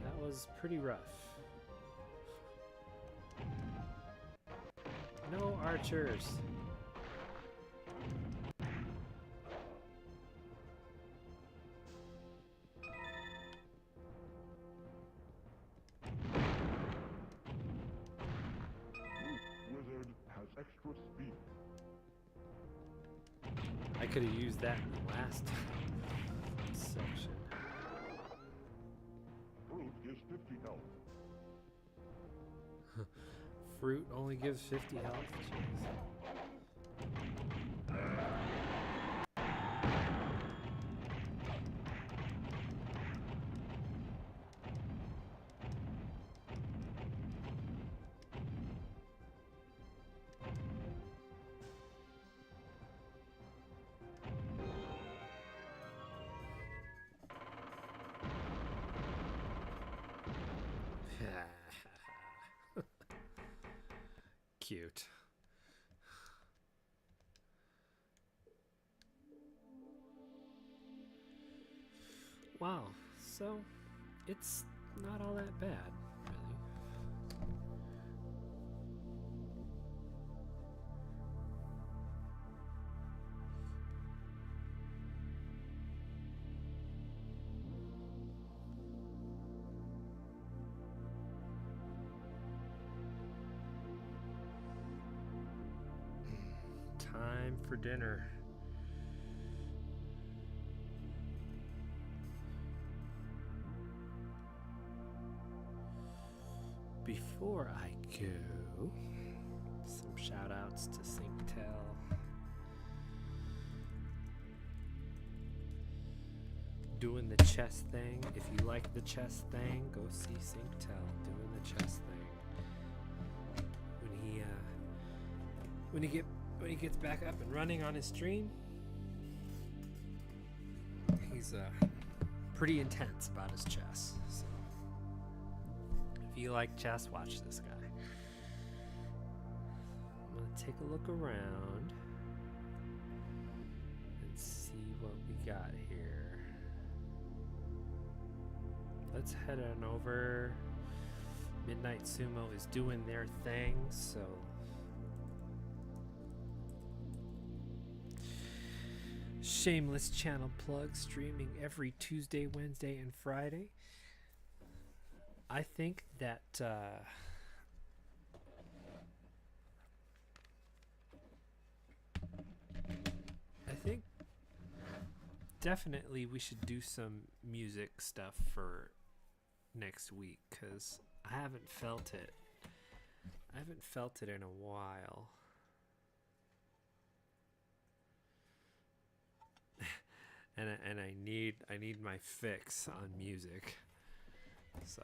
That was pretty rough. No archers. could have used that in the last section. Fruit gives 50 health. Fruit only gives 50 health. Jeez. Cute. Wow, so it's not all that bad, really. Time for dinner. Before I go, some shout outs to Synctel. Doing the chess thing. If you like the chess thing, go see Synctel doing the chess thing. When he gets back up and running on his stream, he's pretty intense about his chess. So if you like chess, watch this guy. I'm gonna take a look around and see what we got here. Let's head on over. Midnight Sumo is doing their thing, so shameless channel plug, streaming every Tuesday, Wednesday, and Friday. I think that definitely we should do some music stuff for next week, because I haven't felt it. I haven't felt it in a while. And I need my fix on music. So.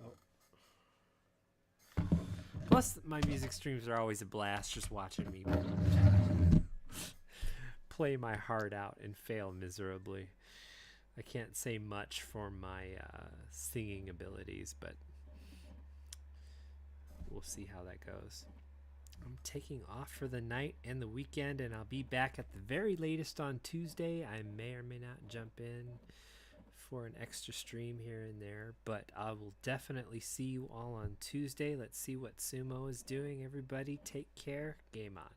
Oh. Plus, my music streams are always a blast. Just watching me play my heart out and fail miserably. I can't say much for my singing abilities, but we'll see how that goes. I'm taking off for the night and the weekend, and I'll be back at the very latest on Tuesday. I may or may not jump in for an extra stream here and there, but I will definitely see you all on Tuesday. Let's see what Sumo is doing. Everybody, take care. Game on.